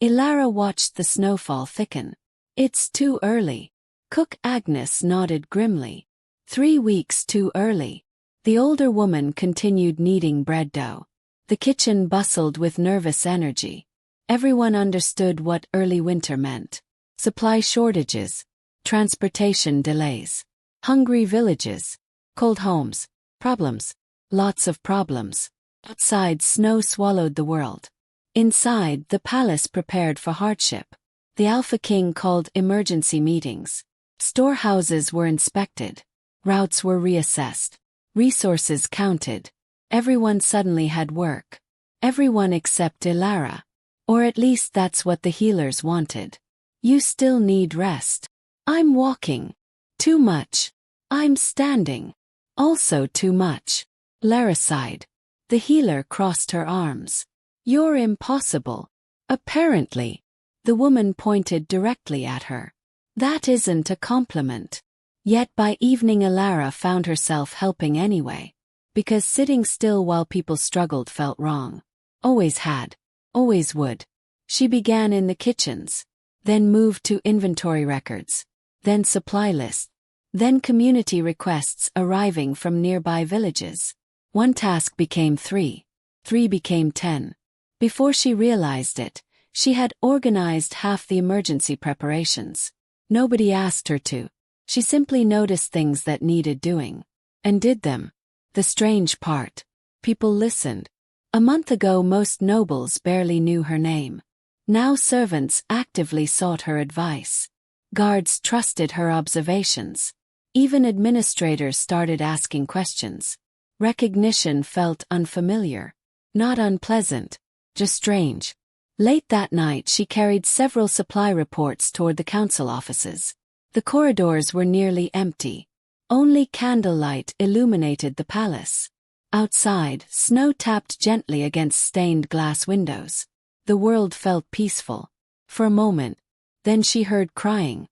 Elara watched the snowfall thicken. "It's too early." Cook Agnes nodded grimly. 3 weeks too early. The older woman continued kneading bread dough. The kitchen bustled with nervous energy. Everyone understood what early winter meant. Supply shortages. Transportation delays. Hungry villages. Cold homes. Problems. Lots of problems. Outside snow swallowed the world. Inside, the palace prepared for hardship. The Alpha King called emergency meetings. Storehouses were inspected. Routes were reassessed. Resources counted. Everyone suddenly had work. Everyone except Elara. Or at least that's what the healers wanted. "You still need rest." "I'm walking." "Too much." "I'm standing." "Also too much." Elara sighed. The healer crossed her arms. "You're impossible." "Apparently." The woman pointed directly at her. "That isn't a compliment." Yet by evening Elara found herself helping anyway. Because sitting still while people struggled felt wrong. Always had. Always would. She began in the kitchens. Then moved to inventory records. Then supply lists. Then community requests arriving from nearby villages. One task became 3. 3 became 10. Before she realized it, she had organized half the emergency preparations. Nobody asked her to. She simply noticed things that needed doing. And did them. The strange part. People listened. A month ago most nobles barely knew her name. Now servants actively sought her advice. Guards trusted her observations. Even administrators started asking questions. Recognition felt unfamiliar. Not unpleasant, just strange. Late that night she carried several supply reports toward the council offices. The corridors were nearly empty. Only candlelight illuminated the palace. Outside, snow tapped gently against stained glass windows. The world felt peaceful. For a moment. Then she heard crying.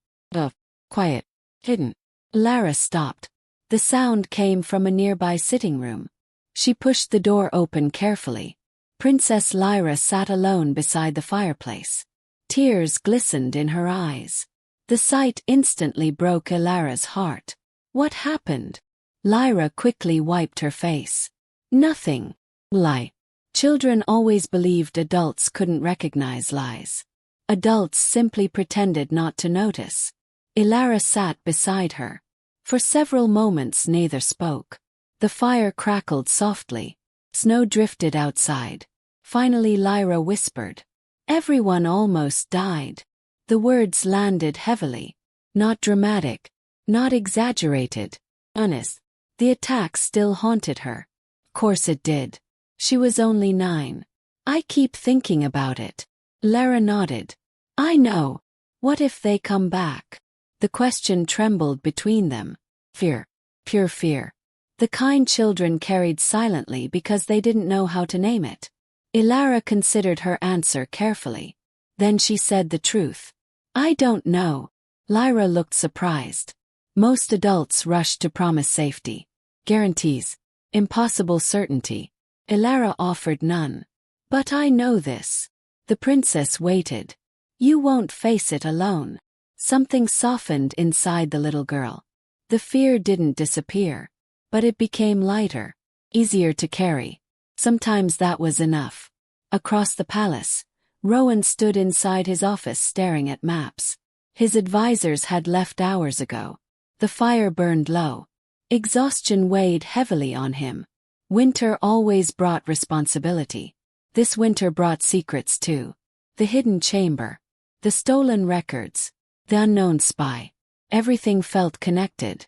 Quiet. Hidden. Elara stopped. The sound came from a nearby sitting room. She pushed the door open carefully. Princess Lyra sat alone beside the fireplace. Tears glistened in her eyes. The sight instantly broke Elara's heart. What happened? Lyra quickly wiped her face. Nothing. Lie. Children always believed adults couldn't recognize lies. Adults simply pretended not to notice. Elara sat beside her. For several moments neither spoke. The fire crackled softly. Snow drifted outside. Finally Lyra whispered. Everyone almost died. The words landed heavily. Not dramatic. Not exaggerated. Honest. The attack still haunted her. Of course it did. She was only 9. I keep thinking about it. Lara nodded. I know. What if they come back? The question trembled between them. Fear. Pure fear. The kind children carried silently because they didn't know how to name it. Elara considered her answer carefully. Then she said the truth. I don't know. Lyra looked surprised. Most adults rush to promise safety. Guarantees. Impossible certainty. Elara offered none. But I know this. The princess waited. You won't face it alone. Something softened inside the little girl. The fear didn't disappear. But it became lighter. Easier to carry. Sometimes that was enough. Across the palace, Rowan stood inside his office staring at maps. His advisors had left hours ago. The fire burned low. Exhaustion weighed heavily on him. Winter always brought responsibility. This winter brought secrets too. The hidden chamber. The stolen records. The unknown spy. Everything felt connected.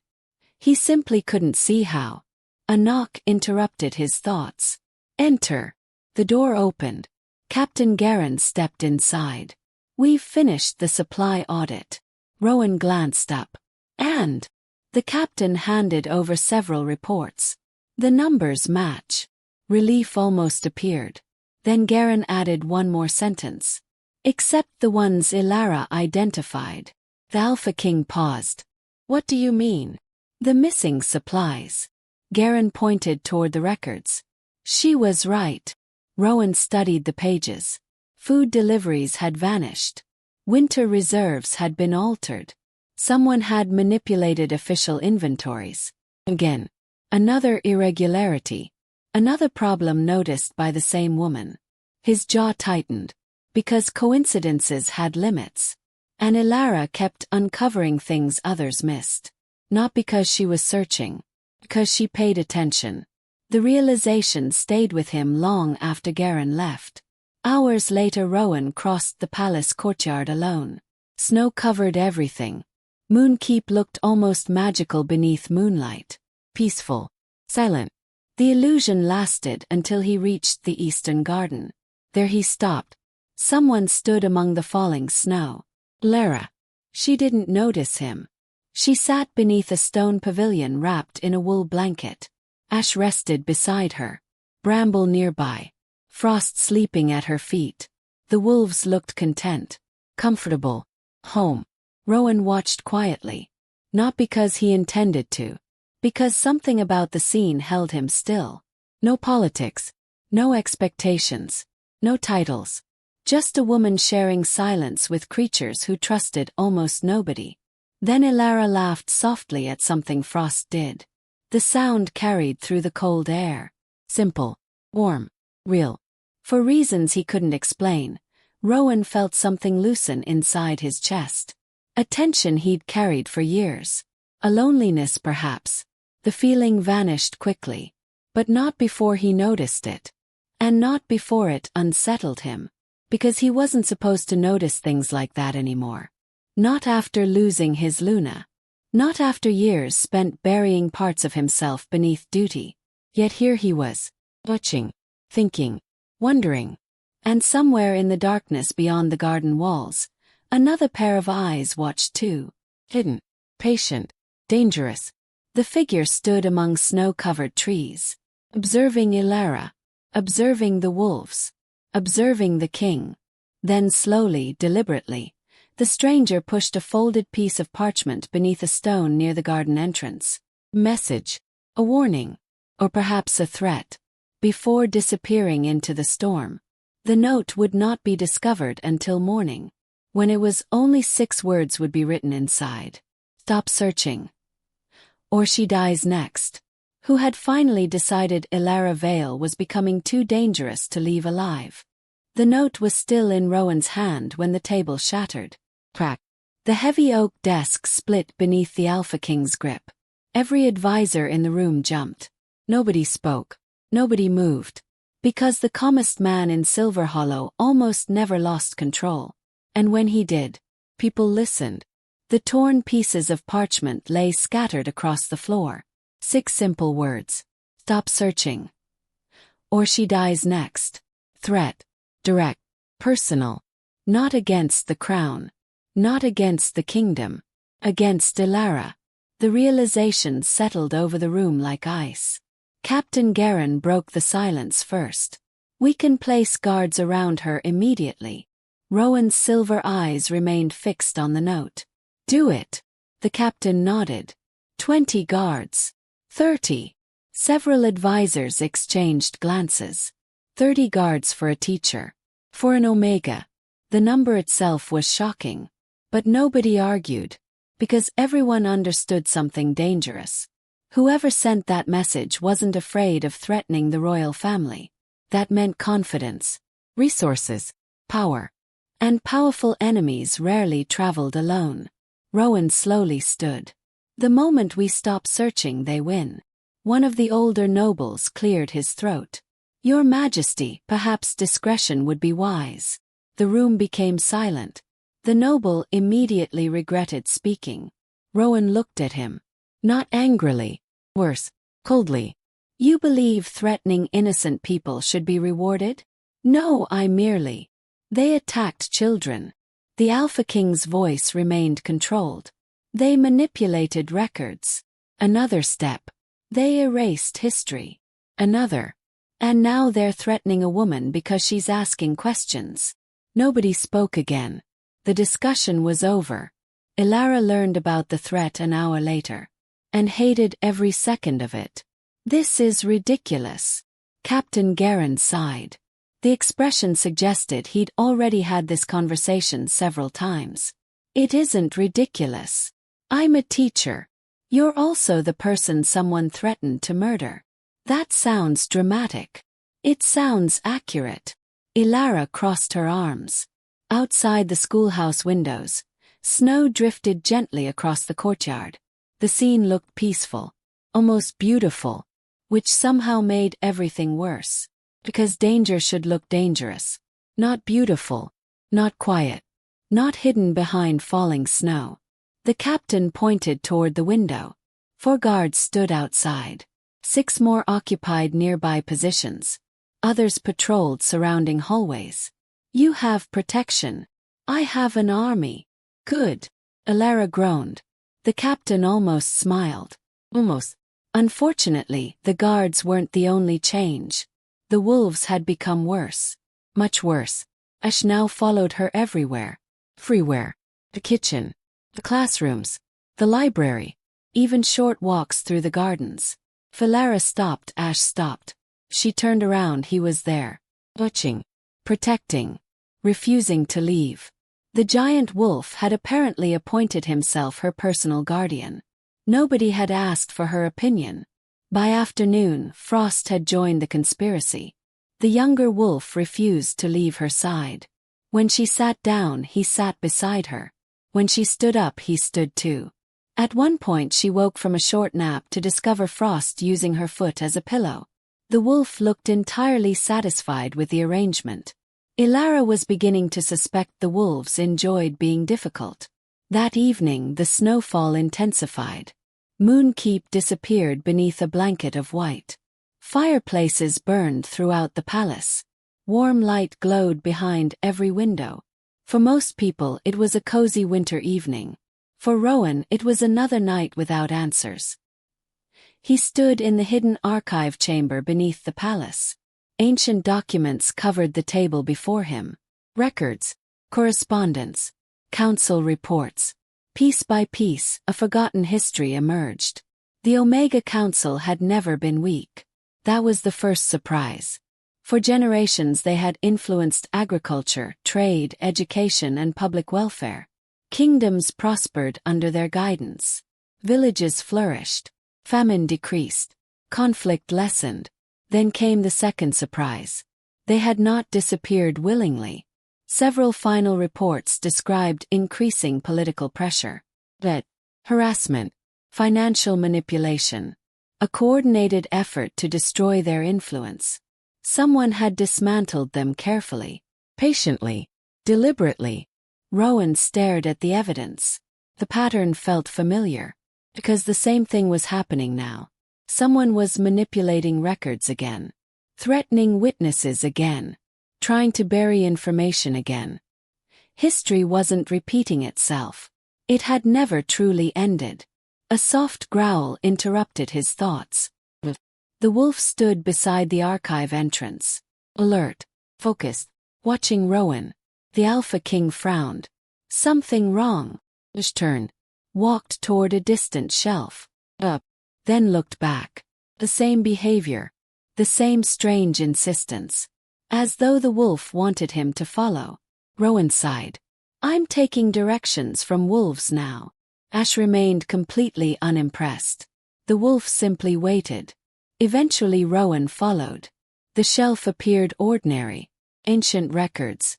He simply couldn't see how. A knock interrupted his thoughts. Enter. The door opened. Captain Garin stepped inside. We've finished the supply audit. Rowan glanced up. And? The captain handed over several reports. The numbers match. Relief almost appeared. Then Garin added one more sentence. Except the ones Elara identified. The Alpha King paused. What do you mean? The missing supplies. Garin pointed toward the records. She was right. Rowan studied the pages. Food deliveries had vanished. Winter reserves had been altered. Someone had manipulated official inventories. Again. Another irregularity. Another problem noticed by the same woman. His jaw tightened. Because coincidences had limits. And Elara kept uncovering things others missed. Not because she was searching. Because she paid attention. The realization stayed with him long after Garin left. Hours later Rowan crossed the palace courtyard alone. Snow covered everything. Moonkeep looked almost magical beneath moonlight. Peaceful. Silent. The illusion lasted until he reached the eastern garden. There he stopped. Someone stood among the falling snow. Lara. She didn't notice him. She sat beneath a stone pavilion wrapped in a wool blanket. Ash rested beside her. Bramble nearby. Frost sleeping at her feet. The wolves looked content. Comfortable. Home. Rowan watched quietly. Not because he intended to. Because something about the scene held him still. No politics. No expectations. No titles. Just a woman sharing silence with creatures who trusted almost nobody. Then Elara laughed softly at something Frost did. The sound carried through the cold air. Simple. Warm. real. For reasons he couldn't explain, Rowan felt something loosen inside his chest. A tension he'd carried for years. A loneliness, perhaps. The feeling vanished quickly. But not before he noticed it. And not before it unsettled him. Because he wasn't supposed to notice things like that anymore. Not after losing his Luna. Not after years spent burying parts of himself beneath duty. Yet here he was, watching, thinking, wondering. And somewhere in the darkness beyond the garden walls, another pair of eyes watched too. Hidden, patient, dangerous. The figure stood among snow-covered trees, observing Elara, observing the wolves, observing the king. Then slowly, deliberately, the stranger pushed a folded piece of parchment beneath a stone near the garden entrance. Message, a warning, or perhaps a threat. Before disappearing into the storm. The note would not be discovered until morning, when it was only 6 words would be written inside. Stop searching. Or she dies next. Who had finally decided Elara Vale was becoming too dangerous to leave alive. The note was still in Rowan's hand when the table shattered. Crack. The heavy oak desk split beneath the Alpha King's grip. Every advisor in the room jumped. Nobody spoke. Nobody moved. Because the calmest man in Silver Hollow almost never lost control. And when he did, people listened. The torn pieces of parchment lay scattered across the floor. 6 simple words. Stop searching. Or she dies next. Threat. Direct. Personal. Not against the crown. Not against the kingdom. Against Elara. The realization settled over the room like ice. Captain Garin broke the silence first. We can place guards around her immediately. Rowan's silver eyes remained fixed on the note. Do it. The captain nodded. 20 guards. 30. Several advisors exchanged glances. 30 guards for a teacher. For an Omega. The number itself was shocking. But nobody argued. Because everyone understood something dangerous. Whoever sent that message wasn't afraid of threatening the royal family. That meant confidence, resources, power. And powerful enemies rarely traveled alone. Rowan slowly stood. The moment we stop searching, they win. One of the older nobles cleared his throat. Your Majesty, perhaps discretion would be wise. The room became silent. The noble immediately regretted speaking. Rowan looked at him. Not angrily. Worse, coldly. You believe threatening innocent people should be rewarded? No, I merely. They attacked children. The Alpha King's voice remained controlled. They manipulated records. Another step. They erased history. Another. And now they're threatening a woman because she's asking questions. Nobody spoke again. The discussion was over. Elara learned about the threat an hour later. And hated every second of it. This is ridiculous. Captain Garin sighed. The expression suggested he'd already had this conversation several times. It isn't ridiculous. I'm a teacher. You're also the person someone threatened to murder. That sounds dramatic. It sounds accurate. Elara crossed her arms. Outside the schoolhouse windows, snow drifted gently across the courtyard. The scene looked peaceful, almost beautiful, which somehow made everything worse. Because danger should look dangerous. Not beautiful. Not quiet. Not hidden behind falling snow. The captain pointed toward the window. 4 guards stood outside. 6 more occupied nearby positions. Others patrolled surrounding hallways. You have protection. I have an army. Good. Elara groaned. The captain almost smiled. Almost. Unfortunately, the guards weren't the only change. The wolves had become worse. Much worse. Ash now followed her everywhere. Freewhere. The kitchen. The classrooms. The library. Even short walks through the gardens. Elara stopped. Ash stopped. She turned around. He was there. Watching. Protecting. Refusing to leave. The giant wolf had apparently appointed himself her personal guardian. Nobody had asked for her opinion. By afternoon, Frost had joined the conspiracy. The younger wolf refused to leave her side. When she sat down, he sat beside her. When she stood up, he stood too. At one point she woke from a short nap to discover Frost using her foot as a pillow. The wolf looked entirely satisfied with the arrangement. Elara was beginning to suspect the wolves enjoyed being difficult. That evening the snowfall intensified. Moonkeep disappeared beneath a blanket of white. Fireplaces burned throughout the palace. Warm light glowed behind every window. For most people it was a cozy winter evening. For Rowan it was another night without answers. He stood in the hidden archive chamber beneath the palace. Ancient documents covered the table before him. Records, correspondence, council reports. Piece by piece, a forgotten history emerged. The Omega Council had never been weak. That was the first surprise. For generations they had influenced agriculture, trade, education, and public welfare. Kingdoms prospered under their guidance. Villages flourished. Famine decreased. Conflict lessened. Then came the second surprise. They had not disappeared willingly. Several final reports described increasing political pressure. Debt, harassment, financial manipulation. A coordinated effort to destroy their influence. Someone had dismantled them carefully, patiently, deliberately. Rowan stared at the evidence. The pattern felt familiar. Because the same thing was happening now. Someone was manipulating records again. Threatening witnesses again. Trying to bury information again. History wasn't repeating itself. It had never truly ended. A soft growl interrupted his thoughts. The wolf stood beside the archive entrance. Alert, focused, watching Rowan. The Alpha King frowned. Something wrong. He turned. Walked toward a distant shelf. Up. Then looked back. The same behavior. The same strange insistence. As though the wolf wanted him to follow. Rowan sighed. I'm taking directions from wolves now. Ash remained completely unimpressed. The wolf simply waited. Eventually Rowan followed. The shelf appeared ordinary. Ancient records.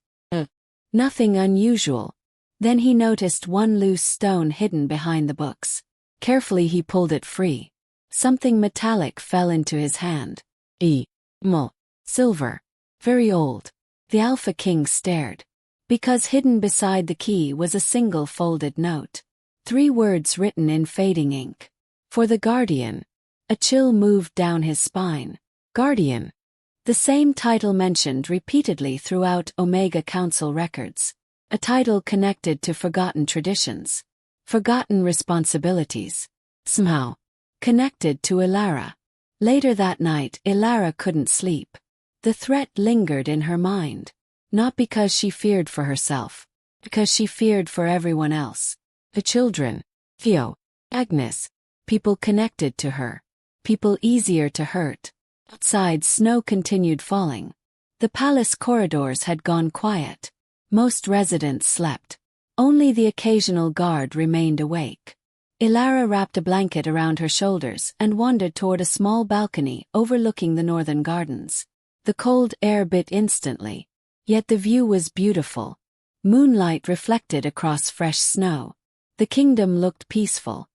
Nothing unusual. Then he noticed one loose stone hidden behind the books. Carefully he pulled it free. Something metallic fell into his hand. Silver. Very old. The Alpha King stared. Because hidden beside the key was a single folded note. 3 words written in fading ink. For the Guardian. A chill moved down his spine. Guardian. The same title mentioned repeatedly throughout Omega Council records. A title connected to forgotten traditions. Forgotten responsibilities. Somehow. Connected to Elara. Later that night, Elara couldn't sleep. The threat lingered in her mind. Not because she feared for herself. Because she feared for everyone else. The children. Theo. Agnes. People connected to her. People easier to hurt. Outside, snow continued falling. The palace corridors had gone quiet. Most residents slept. Only the occasional guard remained awake. Elara wrapped a blanket around her shoulders and wandered toward a small balcony overlooking the northern gardens. The cold air bit instantly. Yet the view was beautiful. Moonlight reflected across fresh snow. The kingdom looked peaceful.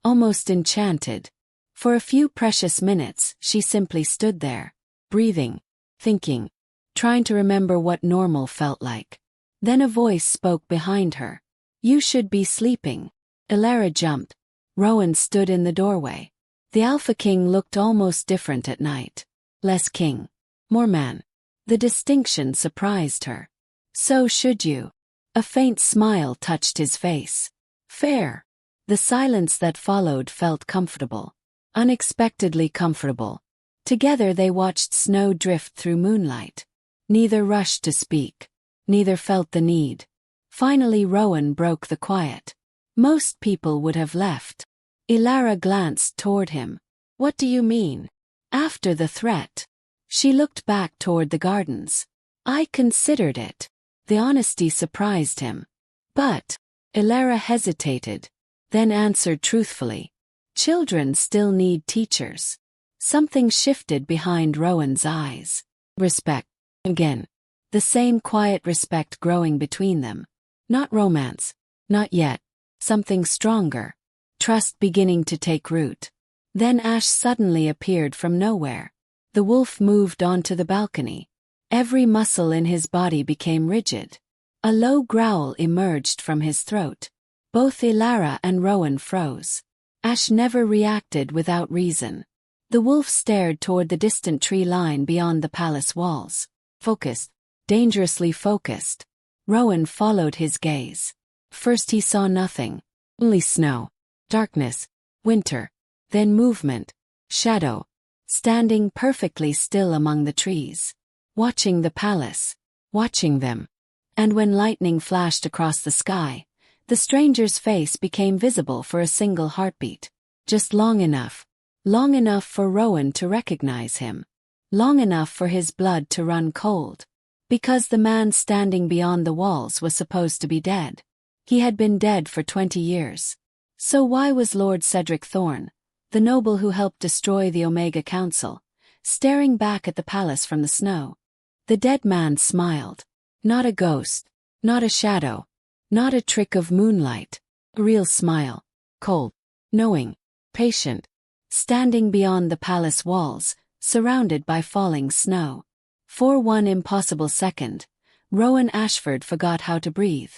Almost enchanted. For a few precious minutes, she simply stood there. Breathing. Thinking. Trying to remember what normal felt like. Then a voice spoke behind her. You should be sleeping. Elara jumped. Rowan stood in the doorway. The Alpha King looked almost different at night. Less king. More man. The distinction surprised her. So should you. A faint smile touched his face. Fair. The silence that followed felt comfortable. Unexpectedly comfortable. Together they watched snow drift through moonlight. Neither rushed to speak. Neither felt the need. Finally Rowan broke the quiet. Most people would have left. Elara glanced toward him. What do you mean? After the threat. She looked back toward the gardens. I considered it. The honesty surprised him. But. Elara hesitated. Then answered truthfully. Children still need teachers. Something shifted behind Rowan's eyes. Respect. Again. The same quiet respect growing between them. Not romance. Not yet. Something stronger. Trust beginning to take root. Then Ash suddenly appeared from nowhere. The wolf moved onto the balcony. Every muscle in his body became rigid. A low growl emerged from his throat. Both Elara and Rowan froze. Ash never reacted without reason. The wolf stared toward the distant tree line beyond the palace walls. Focused. Dangerously focused. Rowan followed his gaze. First he saw nothing. Only snow. Darkness. Winter. Then movement. Shadow. Standing perfectly still among the trees. Watching the palace. Watching them. And when lightning flashed across the sky, the stranger's face became visible for a single heartbeat. Just long enough. Long enough for Rowan to recognize him. Long enough for his blood to run cold. Because the man standing beyond the walls was supposed to be dead. He had been dead for 20 years. So why was Lord Cedric Thorne, the noble who helped destroy the Omega Council, staring back at the palace from the snow? The dead man smiled. Not a ghost. Not a shadow. Not a trick of moonlight. A real smile. Cold. Knowing. Patient. Standing beyond the palace walls, surrounded by falling snow. For one impossible second, Rowan Ashford forgot how to breathe.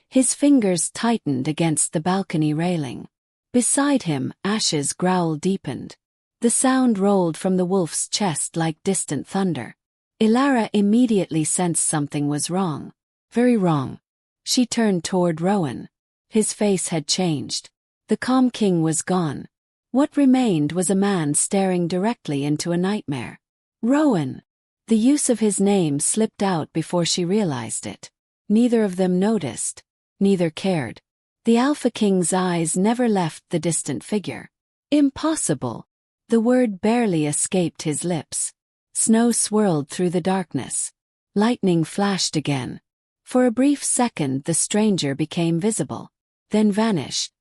His fingers tightened against the balcony railing. Beside him, Ash's growl deepened. The sound rolled from the wolf's chest like distant thunder. Elara immediately sensed something was wrong. Very wrong. She turned toward Rowan. His face had changed. The calm king was gone. What remained was a man staring directly into a nightmare. Rowan! The use of his name slipped out before she realized it. Neither of them noticed. Neither cared. The Alpha King's eyes never left the distant figure. Impossible! The word barely escaped his lips. Snow swirled through the darkness. Lightning flashed again. For a brief second the stranger became visible. Then vanished.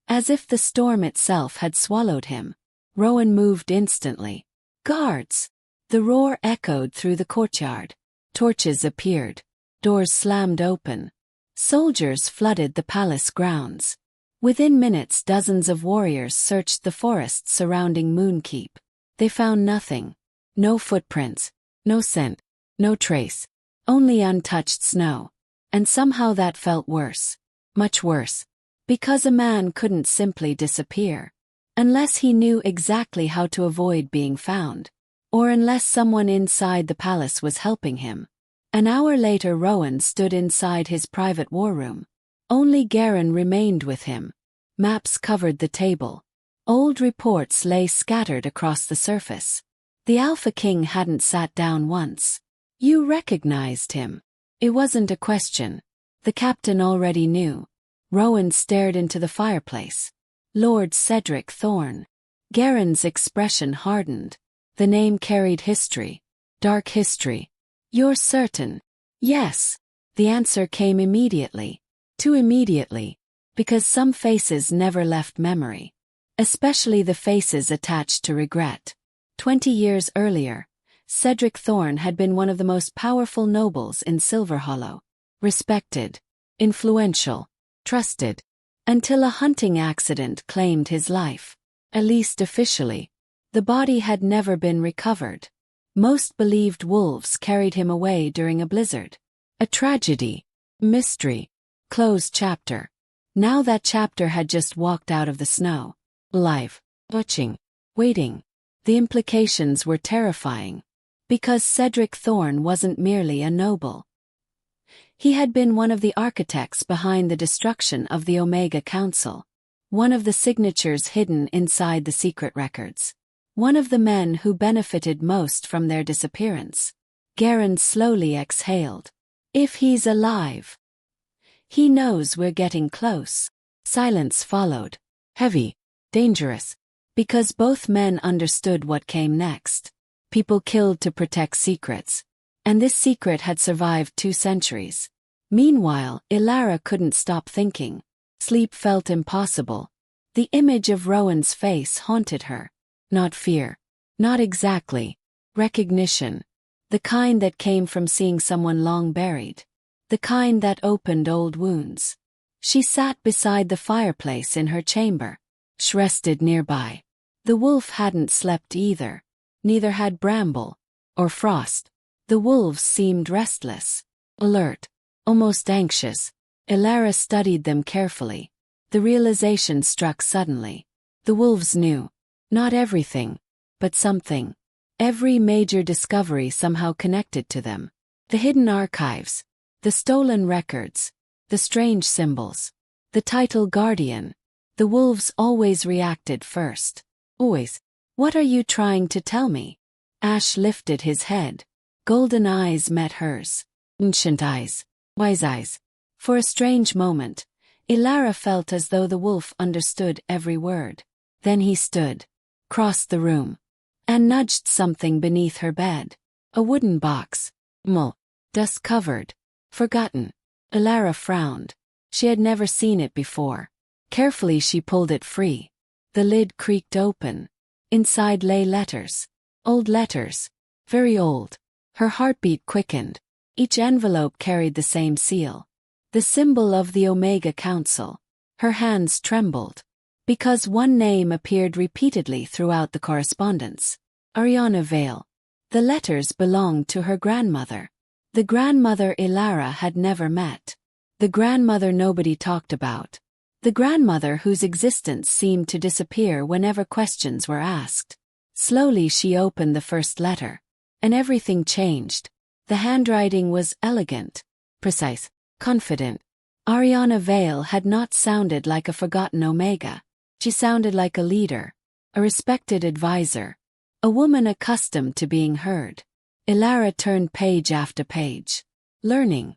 As if the storm itself had swallowed him. Rowan moved instantly. Guards! The roar echoed through the courtyard. Torches appeared. Doors slammed open. Soldiers flooded the palace grounds. Within minutes dozens of warriors searched the forests surrounding Moonkeep. They found nothing. No footprints. No scent. No trace. Only untouched snow. And somehow that felt worse. Much worse. Because a man couldn't simply disappear. Unless he knew exactly how to avoid being found. Or unless someone inside the palace was helping him. An hour later Rowan stood inside his private war room. Only Garen remained with him. Maps covered the table. Old reports lay scattered across the surface. The Alpha King hadn't sat down once. You recognized him. It wasn't a question. The captain already knew. Rowan stared into the fireplace. Lord Cedric Thorne. Garen's expression hardened. The name carried history. Dark history. You're certain? Yes. The answer came immediately. Too immediately. Because some faces never left memory. Especially the faces attached to regret. 20 years earlier, Cedric Thorne had been one of the most powerful nobles in Silverhollow. Respected. Influential. Trusted. Until a hunting accident claimed his life. At least officially. The body had never been recovered. Most believed wolves carried him away during a blizzard. A tragedy. Mystery. Closed chapter. Now that chapter had just walked out of the snow. Alive. Watching. Waiting. The implications were terrifying. Because Cedric Thorne wasn't merely a noble. He had been one of the architects behind the destruction of the Omega Council. One of the signatures hidden inside the secret records. One of the men who benefited most from their disappearance. Garen slowly exhaled. If he's alive. He knows we're getting close. Silence followed. Heavy. Dangerous. Because both men understood what came next. People killed to protect secrets. And this secret had survived 2 centuries. Meanwhile, Elara couldn't stop thinking. Sleep felt impossible. The image of Rowan's face haunted her. Not fear. Not exactly. Recognition. The kind that came from seeing someone long buried. The kind that opened old wounds. She sat beside the fireplace in her chamber. Sh rested nearby. The wolf hadn't slept either. Neither had Bramble. Or Frost. The wolves seemed restless. Alert. Almost anxious. Elara studied them carefully. The realization struck suddenly. The wolves knew. Not everything. But something. Every major discovery somehow connected to them. The hidden archives. The stolen records. The strange symbols. The title Guardian. The wolves always reacted first. Always. What are you trying to tell me? Ash lifted his head. Golden eyes met hers. Ancient eyes. Wise eyes. For a strange moment, Elara felt as though the wolf understood every word. Then he stood. Crossed the room. And nudged something beneath her bed. A wooden box. Dust-covered. Forgotten. Elara frowned. She had never seen it before. Carefully she pulled it free. The lid creaked open. Inside lay letters. Old letters. Very old. Her heartbeat quickened. Each envelope carried the same seal. The symbol of the Omega Council. Her hands trembled. Because one name appeared repeatedly throughout the correspondence. Ariana Vale. The letters belonged to her grandmother. The grandmother Elara had never met. The grandmother nobody talked about. The grandmother whose existence seemed to disappear whenever questions were asked. Slowly she opened the first letter. And everything changed. The handwriting was elegant, precise, confident. Ariana Vale had not sounded like a forgotten Omega. She sounded like a leader, a respected advisor, a woman accustomed to being heard. Elara turned page after page. Learning.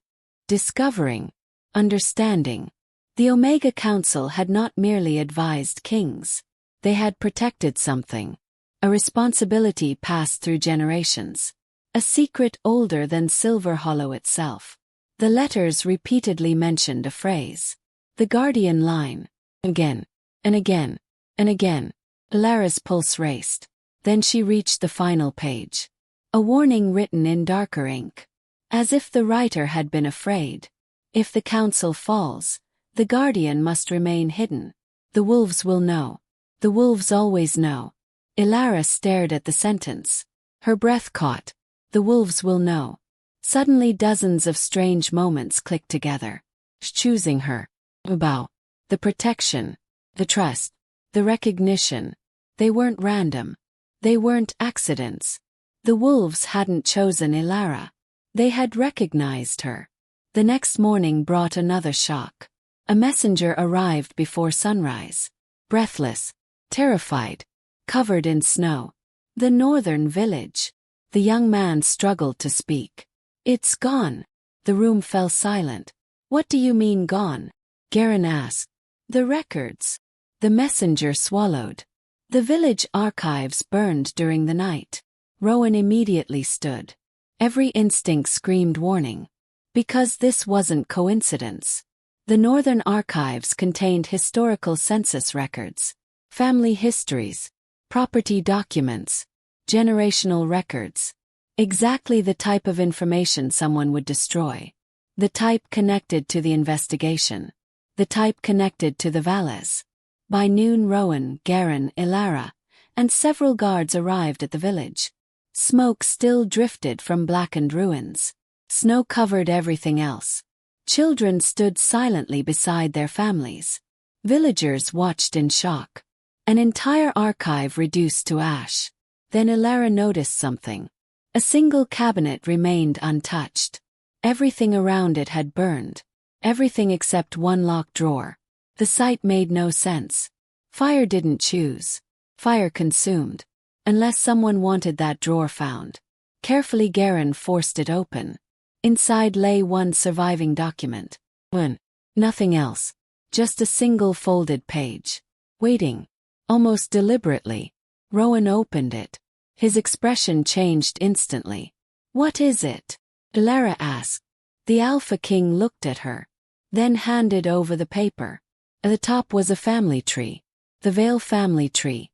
Discovering. Understanding. The Omega Council had not merely advised kings. They had protected something. A responsibility passed through generations. A secret older than Silver Hollow itself. The letters repeatedly mentioned a phrase. The Guardian line. Again. And again. And again. Elara's pulse raced. Then she reached the final page. A warning written in darker ink. As if the writer had been afraid. If the council falls, the Guardian must remain hidden. The wolves will know. The wolves always know. Elara stared at the sentence. Her breath caught. The wolves will know. Suddenly dozens of strange moments clicked together. Choosing her. Bow. The protection. The trust. The recognition. They weren't random. They weren't accidents. The wolves hadn't chosen Elara. They had recognized her. The next morning brought another shock. A messenger arrived before sunrise. Breathless. Terrified. Covered in snow. The northern village. The young man struggled to speak. It's gone. The room fell silent. What do you mean gone? Garen asked. The records. The messenger swallowed. The village archives burned during the night. Rowan immediately stood. Every instinct screamed warning. Because this wasn't coincidence. The northern archives contained historical census records, family histories, property documents, generational records. Exactly the type of information someone would destroy. The type connected to the investigation. The type connected to the Vales. By noon Rowan, Garen, Elara, and several guards arrived at the village. Smoke still drifted from blackened ruins. Snow covered everything else. Children stood silently beside their families. Villagers watched in shock. An entire archive reduced to ash. Then Elara noticed something. A single cabinet remained untouched. Everything around it had burned. Everything except one locked drawer. The sight made no sense. Fire didn't choose. Fire consumed. Unless someone wanted that drawer found. Carefully Garen forced it open. Inside lay one surviving document. Nothing else. Just a single folded page. Waiting. Almost deliberately. Rowan opened it. His expression changed instantly. What is it? Elara asked. The Alpha King looked at her. Then handed over the paper. At the top was a family tree. The Vale family tree.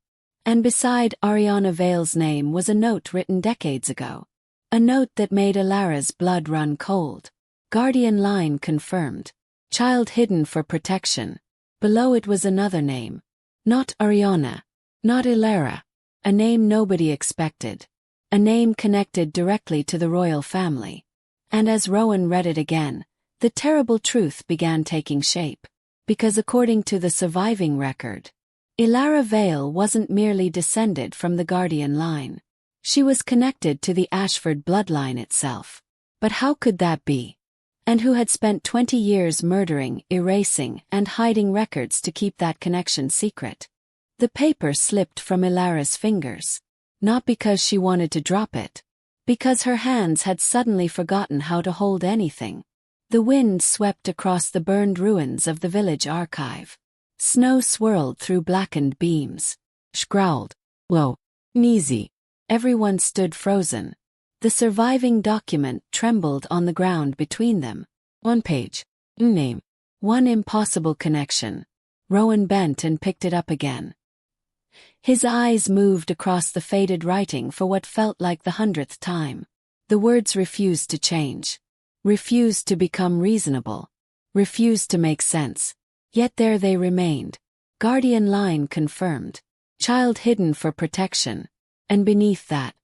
And beside Ariana Vale's name was a note written decades ago. A note that made Elara's blood run cold. Guardian line confirmed. Child hidden for protection. Below it was another name. Not Ariana. Not Elara. A name nobody expected. A name connected directly to the royal family. And as Rowan read it again, the terrible truth began taking shape. Because according to the surviving record, Elara Vale wasn't merely descended from the Guardian line. She was connected to the Ashford bloodline itself. But how could that be? And who had spent 20 years murdering, erasing, and hiding records to keep that connection secret? The paper slipped from Elara's fingers. Not because she wanted to drop it. Because her hands had suddenly forgotten how to hold anything. The wind swept across the burned ruins of the village archive. Snow swirled through blackened beams. Sh growled. Whoa. Easy. Everyone stood frozen. The surviving document trembled on the ground between them. One page. Name. One impossible connection. Rowan bent and picked it up again. His eyes moved across the faded writing for what felt like the 100th time. The words refused to change. Refused to become reasonable. Refused to make sense. Yet there they remained. Guardian line confirmed. Child hidden for protection. And beneath that,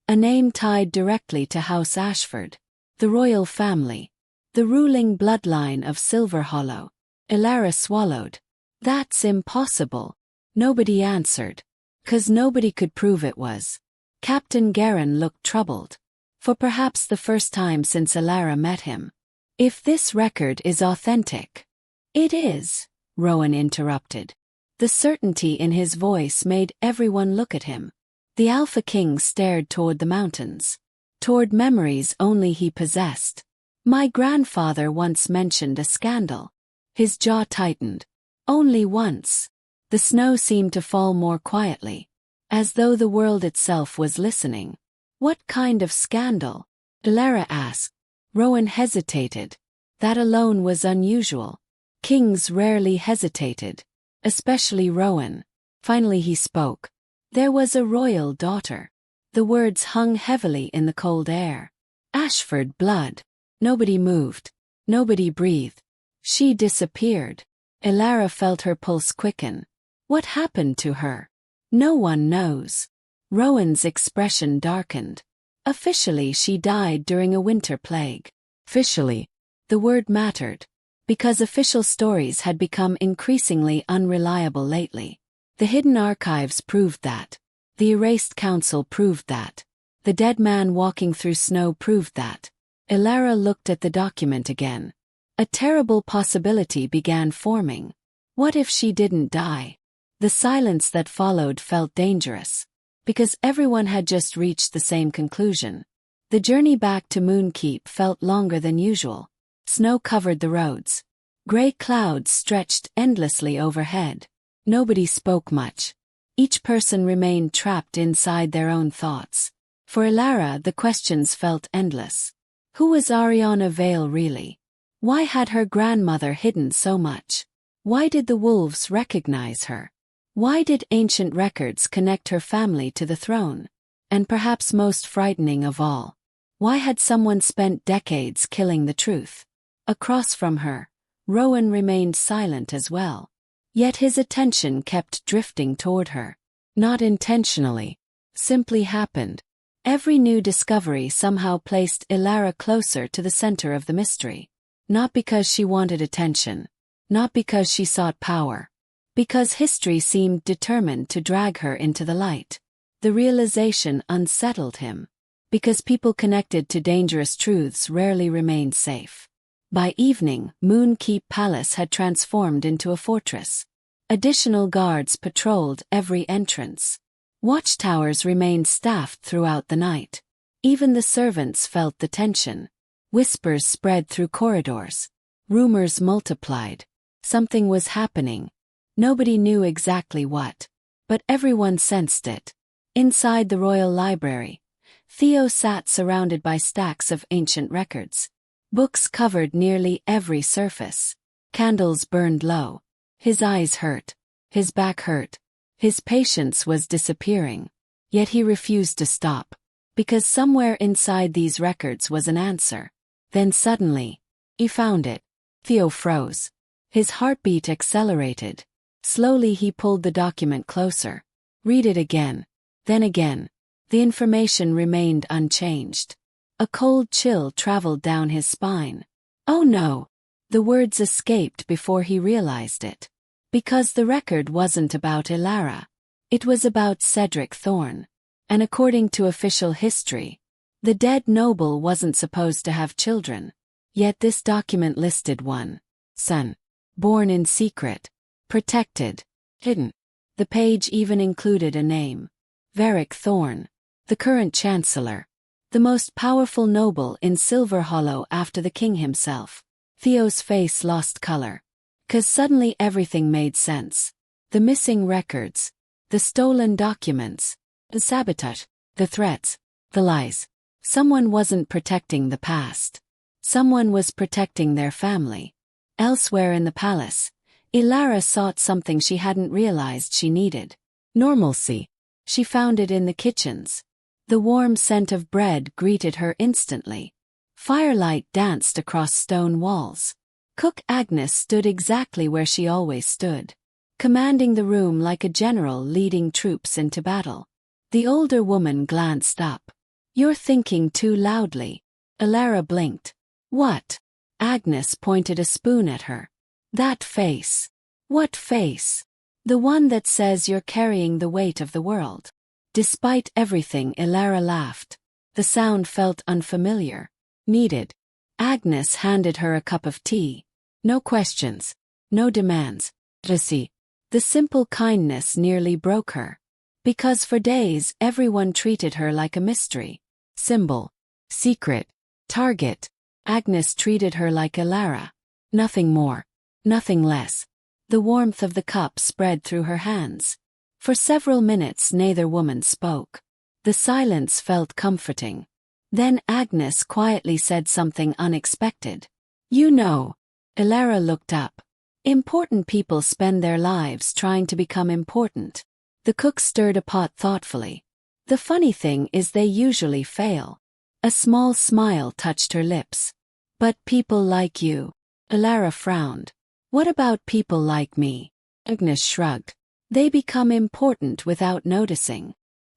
a name tied directly to House Ashford. The royal family. The ruling bloodline of Silverhollow. Elara swallowed. That's impossible. Nobody answered. 'Cause nobody could prove it was. Captain Guerin looked troubled. For perhaps the first time since Elara met him. If this record is authentic. It is, Rowan interrupted. The certainty in his voice made everyone look at him. The Alpha King stared toward the mountains. Toward memories only he possessed. My grandfather once mentioned a scandal. His jaw tightened. Only once. The snow seemed to fall more quietly. As though the world itself was listening. What kind of scandal? Elara asked. Rowan hesitated. That alone was unusual. Kings rarely hesitated. Especially Rowan. Finally he spoke. There was a royal daughter. The words hung heavily in the cold air. Ashford blood. Nobody moved. Nobody breathed. She disappeared. Elara felt her pulse quicken. What happened to her? No one knows. Rowan's expression darkened. Officially she died during a winter plague. Officially. The word mattered. Because official stories had become increasingly unreliable lately. The hidden archives proved that. The erased council proved that. The dead man walking through snow proved that. Elara looked at the document again. A terrible possibility began forming. What if she didn't die? The silence that followed felt dangerous. Because everyone had just reached the same conclusion. The journey back to Moonkeep felt longer than usual. Snow covered the roads. Gray clouds stretched endlessly overhead. Nobody spoke much. Each person remained trapped inside their own thoughts. For Elara, the questions felt endless. Who was Ariana Vale really? Why had her grandmother hidden so much? Why did the wolves recognize her? Why did ancient records connect her family to the throne? And perhaps most frightening of all, why had someone spent decades killing the truth? Across from her, Rowan remained silent as well. Yet his attention kept drifting toward her. Not intentionally. Simply happened. Every new discovery somehow placed Elara closer to the center of the mystery. Not because she wanted attention. Not because she sought power. Because history seemed determined to drag her into the light. The realization unsettled him. Because people connected to dangerous truths rarely remained safe. By evening, Moonkeep Palace had transformed into a fortress. Additional guards patrolled every entrance. Watchtowers remained staffed throughout the night. Even the servants felt the tension. Whispers spread through corridors. Rumors multiplied. Something was happening. Nobody knew exactly what. But everyone sensed it. Inside the royal library, Theo sat surrounded by stacks of ancient records. Books covered nearly every surface. Candles burned low. His eyes hurt. His back hurt. His patience was disappearing. Yet he refused to stop. because somewhere inside these records was an answer. Then suddenly, he found it. Theo froze. His heartbeat accelerated. Slowly he pulled the document closer. Read it again. Then again. The information remained unchanged. A cold chill traveled down his spine. Oh no! The words escaped before he realized it. Because the record wasn't about Elara. It was about Cedric Thorne. And according to official history, the dead noble wasn't supposed to have children. Yet this document listed one son. Born in secret. Protected. Hidden. The page even included a name. Cedric Thorne. The current chancellor. The most powerful noble in Silver Hollow after the king himself. Theo's face lost color. 'Cause suddenly everything made sense. The missing records. The stolen documents. The sabotage. The threats. The lies. Someone wasn't protecting the past. Someone was protecting their family. Elsewhere in the palace, Elara sought something she hadn't realized she needed. Normalcy. She found it in the kitchens. The warm scent of bread greeted her instantly. Firelight danced across stone walls. Cook Agnes stood exactly where she always stood, commanding the room like a general leading troops into battle. The older woman glanced up. "You're thinking too loudly." Elara blinked. "What?" Agnes pointed a spoon at her. "That face." "What face?" "The one that says you're carrying the weight of the world." Despite everything, Elara laughed. The sound felt unfamiliar. "Needed." Agnes handed her a cup of tea. No questions. No demands. Resi. The simple kindness nearly broke her. Because for days everyone treated her like a mystery. Symbol. Secret. Target. Agnes treated her like Elara. Nothing more. Nothing less. The warmth of the cup spread through her hands. For several minutes neither woman spoke. The silence felt comforting. Then Agnes quietly said something unexpected. "You know." Elara looked up. "Important people spend their lives trying to become important." The cook stirred a pot thoughtfully. "The funny thing is they usually fail." A small smile touched her lips. "But people like you." Elara frowned. "What about people like me?" Agnes shrugged. "They become important without noticing."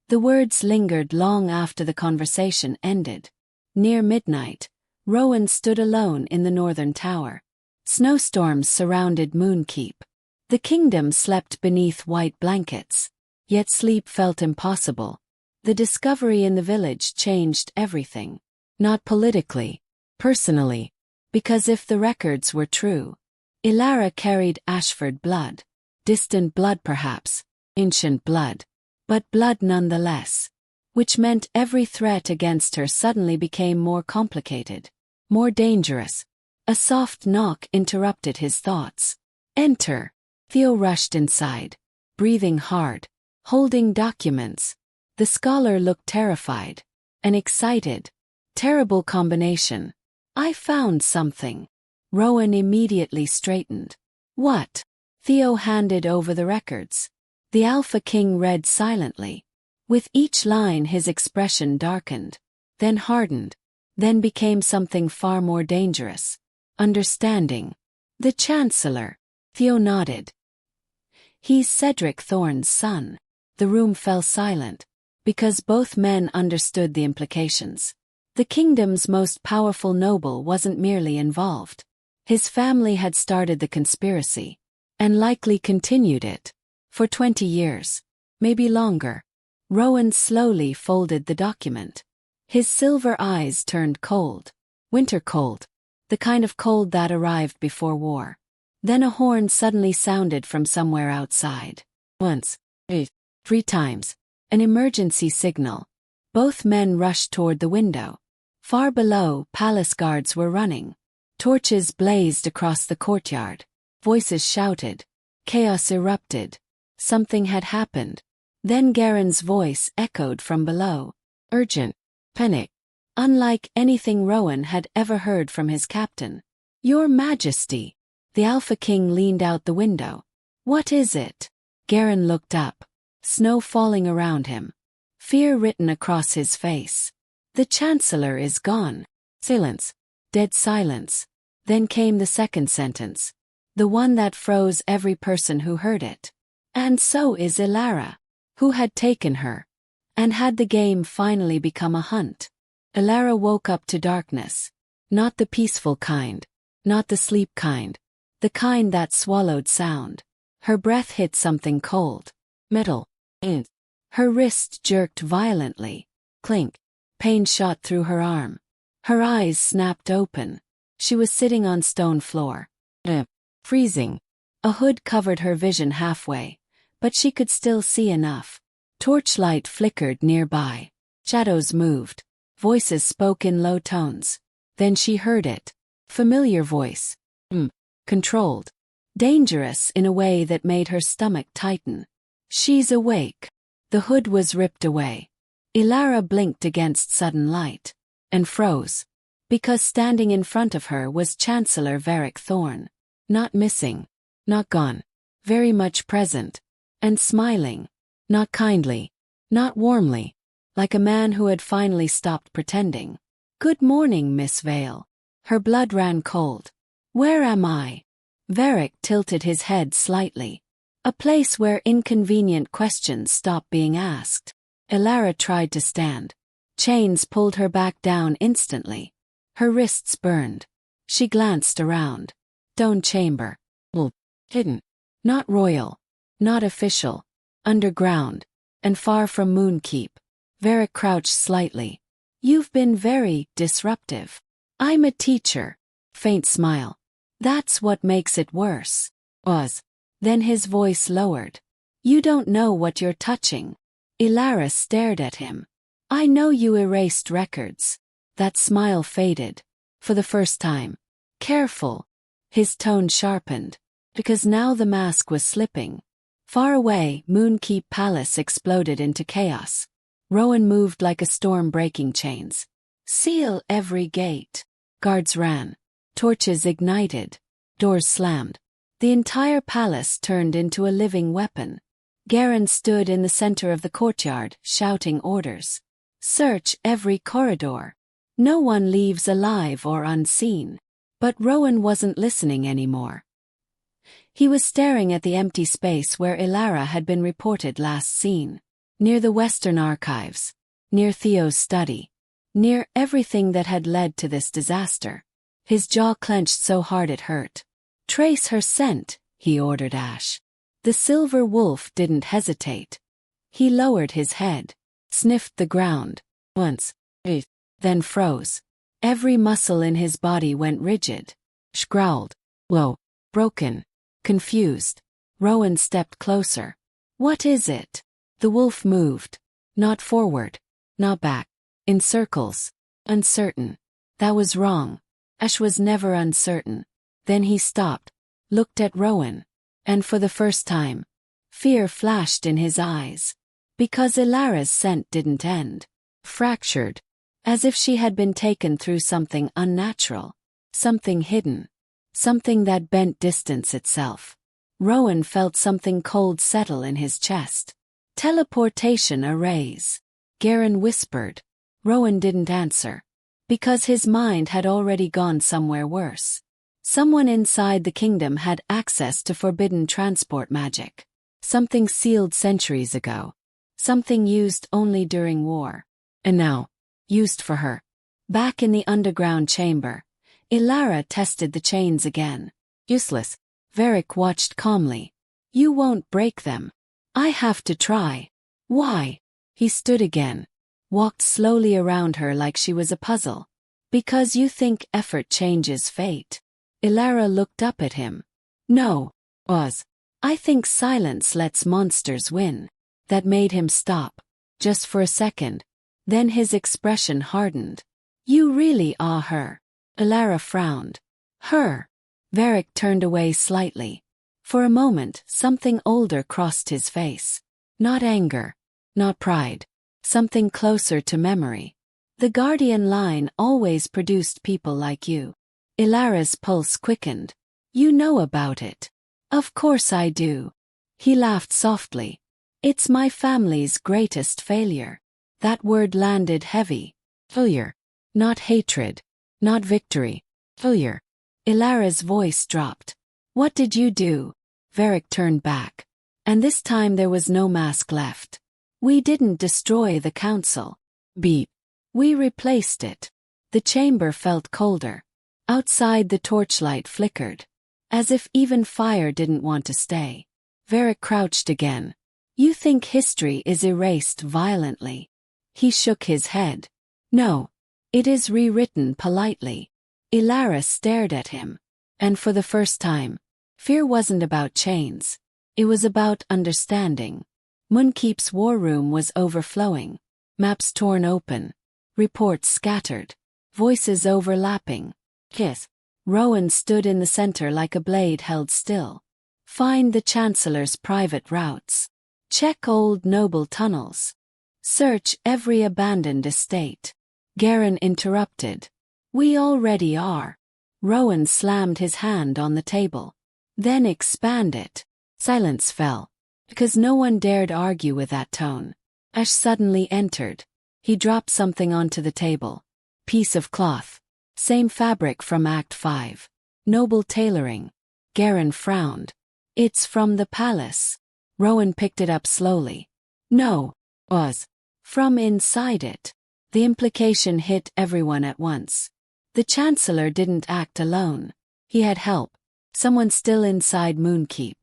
The words lingered long after the conversation ended. Near midnight, Rowan stood alone in the northern tower. Snowstorms surrounded Moonkeep. The kingdom slept beneath white blankets. Yet sleep felt impossible. The discovery in the village changed everything. Not politically, personally. Because if the records were true, Elara carried Ashford blood. Distant blood perhaps, ancient blood. But blood nonetheless. Which meant every threat against her suddenly became more complicated. More dangerous. A soft knock interrupted his thoughts. "Enter." Theo rushed inside. Breathing hard. Holding documents. The scholar looked terrified. And excited. Terrible combination. "I found something." Rowan immediately straightened. "What?" Theo handed over the records. The Alpha King read silently. With each line his expression darkened. Then hardened. Then became something far more dangerous. Understanding. "The Chancellor." Theo nodded. "He's Cedric Thorne's son." The room fell silent. Because both men understood the implications. The kingdom's most powerful noble wasn't merely involved. His family had started the conspiracy. And likely continued it. For 20 years. Maybe longer. Rowan slowly folded the document. His silver eyes turned cold. Winter cold. The kind of cold that arrived before war. Then a horn suddenly sounded from somewhere outside. Once. 3 times. An emergency signal. Both men rushed toward the window. Far below, palace guards were running. Torches blazed across the courtyard. Voices shouted. Chaos erupted. Something had happened. Then Garen's voice echoed from below. Urgent. Panic. Unlike anything Rowan had ever heard from his captain. "Your Majesty." The Alpha King leaned out the window. "What is it?" Garen looked up. Snow falling around him. fear written across his face. The Chancellor is gone. Silence. Dead silence. Then came the second sentence. The one that froze every person who heard it. And so is Elara. Who had taken her? And had the game finally become a hunt? Elara woke up to darkness. Not the peaceful kind. Not the sleep kind. The kind that swallowed sound. Her breath hit something cold. Metal. Her wrist jerked violently. Clink. Pain shot through her arm. Her eyes snapped open. She was sitting on stone floor. Freezing. A hood covered her vision halfway, but she could still see enough. Torchlight flickered nearby. Shadows moved. Voices spoke in low tones. Then she heard it. Familiar voice. Controlled. Dangerous in a way that made her stomach tighten. She's awake. The hood was ripped away. Elara blinked against sudden light. And froze. Because standing in front of her was Chancellor Varric Thorn. Not missing. Not gone. Very much present. And smiling. Not kindly. Not warmly. Like a man who had finally stopped pretending. Good morning, Miss Vale. Her blood ran cold. Where am I? Varric tilted his head slightly. A place where inconvenient questions stopped being asked. Elara tried to stand. Chains pulled her back down instantly. Her wrists burned. She glanced around. Stone chamber. Hidden. Not royal. Not official. Underground. And far from Moonkeep. Varric crouched slightly. You've been very disruptive. I'm a teacher. Faint smile. That's what makes it worse. Then his voice lowered. You don't know what you're touching. Elara stared at him. I know you erased records. That smile faded. For the first time. Careful. His tone sharpened. Because now the mask was slipping. Far away, Moonkeep Palace exploded into chaos. Rowan moved like a storm breaking chains. Seal every gate. Guards ran. Torches ignited. Doors slammed. The entire palace turned into a living weapon. Garen stood in the center of the courtyard, shouting orders. Search every corridor. No one leaves alive or unseen. But Rowan wasn't listening anymore. He was staring at the empty space where Elara had been reported last seen. Near the Western Archives. Near Theo's study. Near everything that had led to this disaster. His jaw clenched so hard it hurt. Trace her scent, he ordered Ash. The silver wolf didn't hesitate. He lowered his head. Sniffed the ground. Once. Then froze. Every muscle in his body went rigid. Growled. Low. Broken. Confused. Rowan stepped closer. What is it? The wolf moved. Not forward. Not back. In circles. Uncertain. That was wrong. Ash was never uncertain. Then he stopped. Looked at Rowan. And for the first time, fear flashed in his eyes. Because Elara's scent didn't end. Fractured. As if she had been taken through something unnatural. Something hidden. Something that bent distance itself. Rowan felt something cold settle in his chest. Teleportation arrays. Garen whispered. Rowan didn't answer. Because his mind had already gone somewhere worse. Someone inside the kingdom had access to forbidden transport magic. Something sealed centuries ago. Something used only during war. And now, used for her. Back in the underground chamber, Elara tested the chains again. Useless. Varric watched calmly. You won't break them. I have to try. Why? He stood again. Walked slowly around her like she was a puzzle. Because you think effort changes fate. Elara looked up at him. No. I think silence lets monsters win. That made him stop. Just for a second. Then his expression hardened. You really are her. Elara frowned. Her. Varric turned away slightly. For a moment, something older crossed his face. Not anger. Not pride. Something closer to memory. The Guardian line always produced people like you. Elara's pulse quickened. You know about it. Of course I do. He laughed softly. It's my family's greatest failure. That word landed heavy. Failure. Not hatred. Not victory. Failure. Elara's voice dropped. What did you do? Varric turned back. And this time there was no mask left. We didn't destroy the council. Beep. We replaced it. The chamber felt colder. Outside the torchlight flickered. As if even fire didn't want to stay. Varric crouched again. You think history is erased violently? He shook his head. No. It is rewritten politely. Elara stared at him. And for the first time, fear wasn't about chains. It was about understanding. Moonkeep's war room was overflowing. Maps torn open. Reports scattered. Voices overlapping. Kiss. Rowan stood in the center like a blade held still. Find the Chancellor's private routes. Check old noble tunnels. Search every abandoned estate. Garen interrupted. We already are. Rowan slammed his hand on the table. Then expand it. Silence fell. Because no one dared argue with that tone. Ash suddenly entered. He dropped something onto the table. Piece of cloth. Same fabric from Act 5. Noble tailoring. Garen frowned. It's from the palace. Rowan picked it up slowly. No. Was. From inside it. The implication hit everyone at once. The Chancellor didn't act alone. He had help. Someone still inside Moonkeep.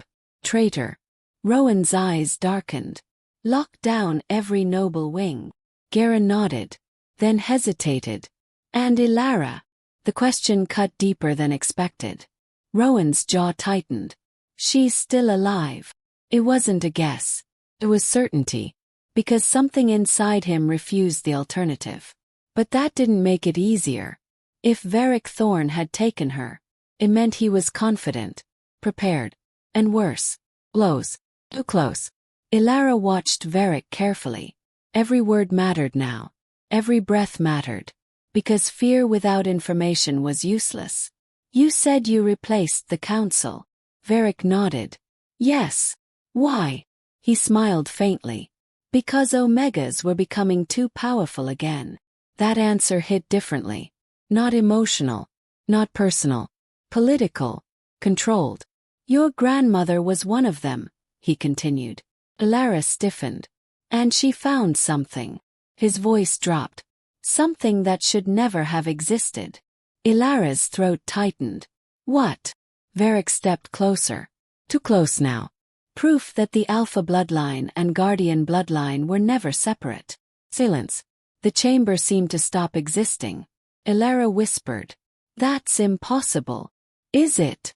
Traitor. Rowan's eyes darkened. Lock down every noble wing. Garen nodded. Then hesitated. And Elara? The question cut deeper than expected. Rowan's jaw tightened. She's still alive. It wasn't a guess. It was certainty. Because something inside him refused the alternative. But that didn't make it easier. If Varric Thorn had taken her, it meant he was confident, prepared, and worse. Close. Too close. Elara watched Varric carefully. Every word mattered now. Every breath mattered. Because fear without information was useless. You said you replaced the council. Varric nodded. Yes. Why? He smiled faintly. Because Omegas were becoming too powerful again. That answer hit differently. Not emotional. Not personal. Political. Controlled. Your grandmother was one of them, he continued. Elara stiffened. And she found something. His voice dropped. Something that should never have existed. Elara's throat tightened. What? Varric stepped closer. Too close now. Proof that the Alpha bloodline and Guardian bloodline were never separate. Silence. The chamber seemed to stop existing. Elara whispered. That's impossible. Is it?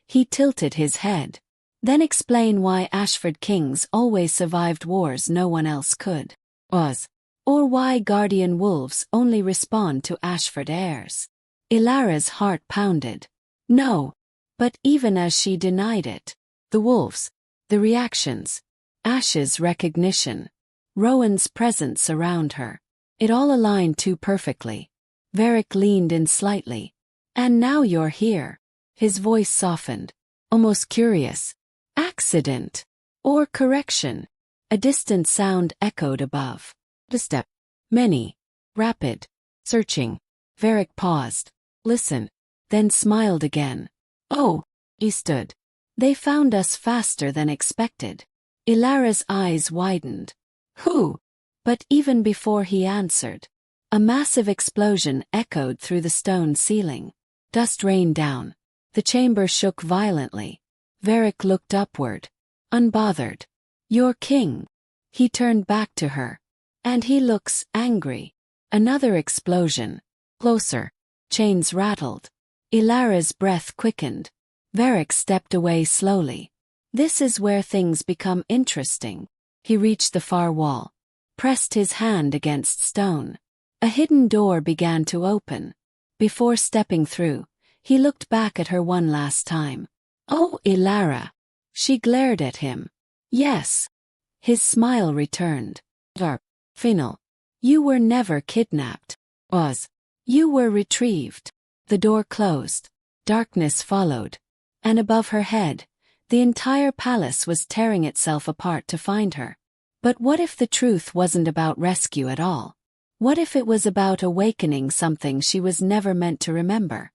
He tilted his head. Then explain why Ashford kings always survived wars no one else could. Or why Guardian wolves only respond to Ashford heirs. Elara's heart pounded. No. But even as she denied it, the wolves, the reactions, Ash's recognition, Rowan's presence around her, it all aligned too perfectly. Varric leaned in slightly. And now you're here. His voice softened, almost curious. Accident. Or correction. A distant sound echoed above. A step. Many. Rapid. Searching. Varric paused. Listen. Then smiled again. Oh. He stood. They found us faster than expected. Elara's eyes widened. Who? But even before he answered, a massive explosion echoed through the stone ceiling. Dust rained down. The chamber shook violently. Varric looked upward. Unbothered. Your king. He turned back to her. And he looks angry. Another explosion. Closer. Chains rattled. Elara's breath quickened. Varric stepped away slowly. This is where things become interesting. He reached the far wall. Pressed his hand against stone. A hidden door began to open. Before stepping through, he looked back at her one last time. Oh, Elara. She glared at him. Yes. His smile returned. Final. You were never kidnapped. You were retrieved. The door closed. Darkness followed. And above her head, the entire palace was tearing itself apart to find her. But what if the truth wasn't about rescue at all? What if it was about awakening something she was never meant to remember?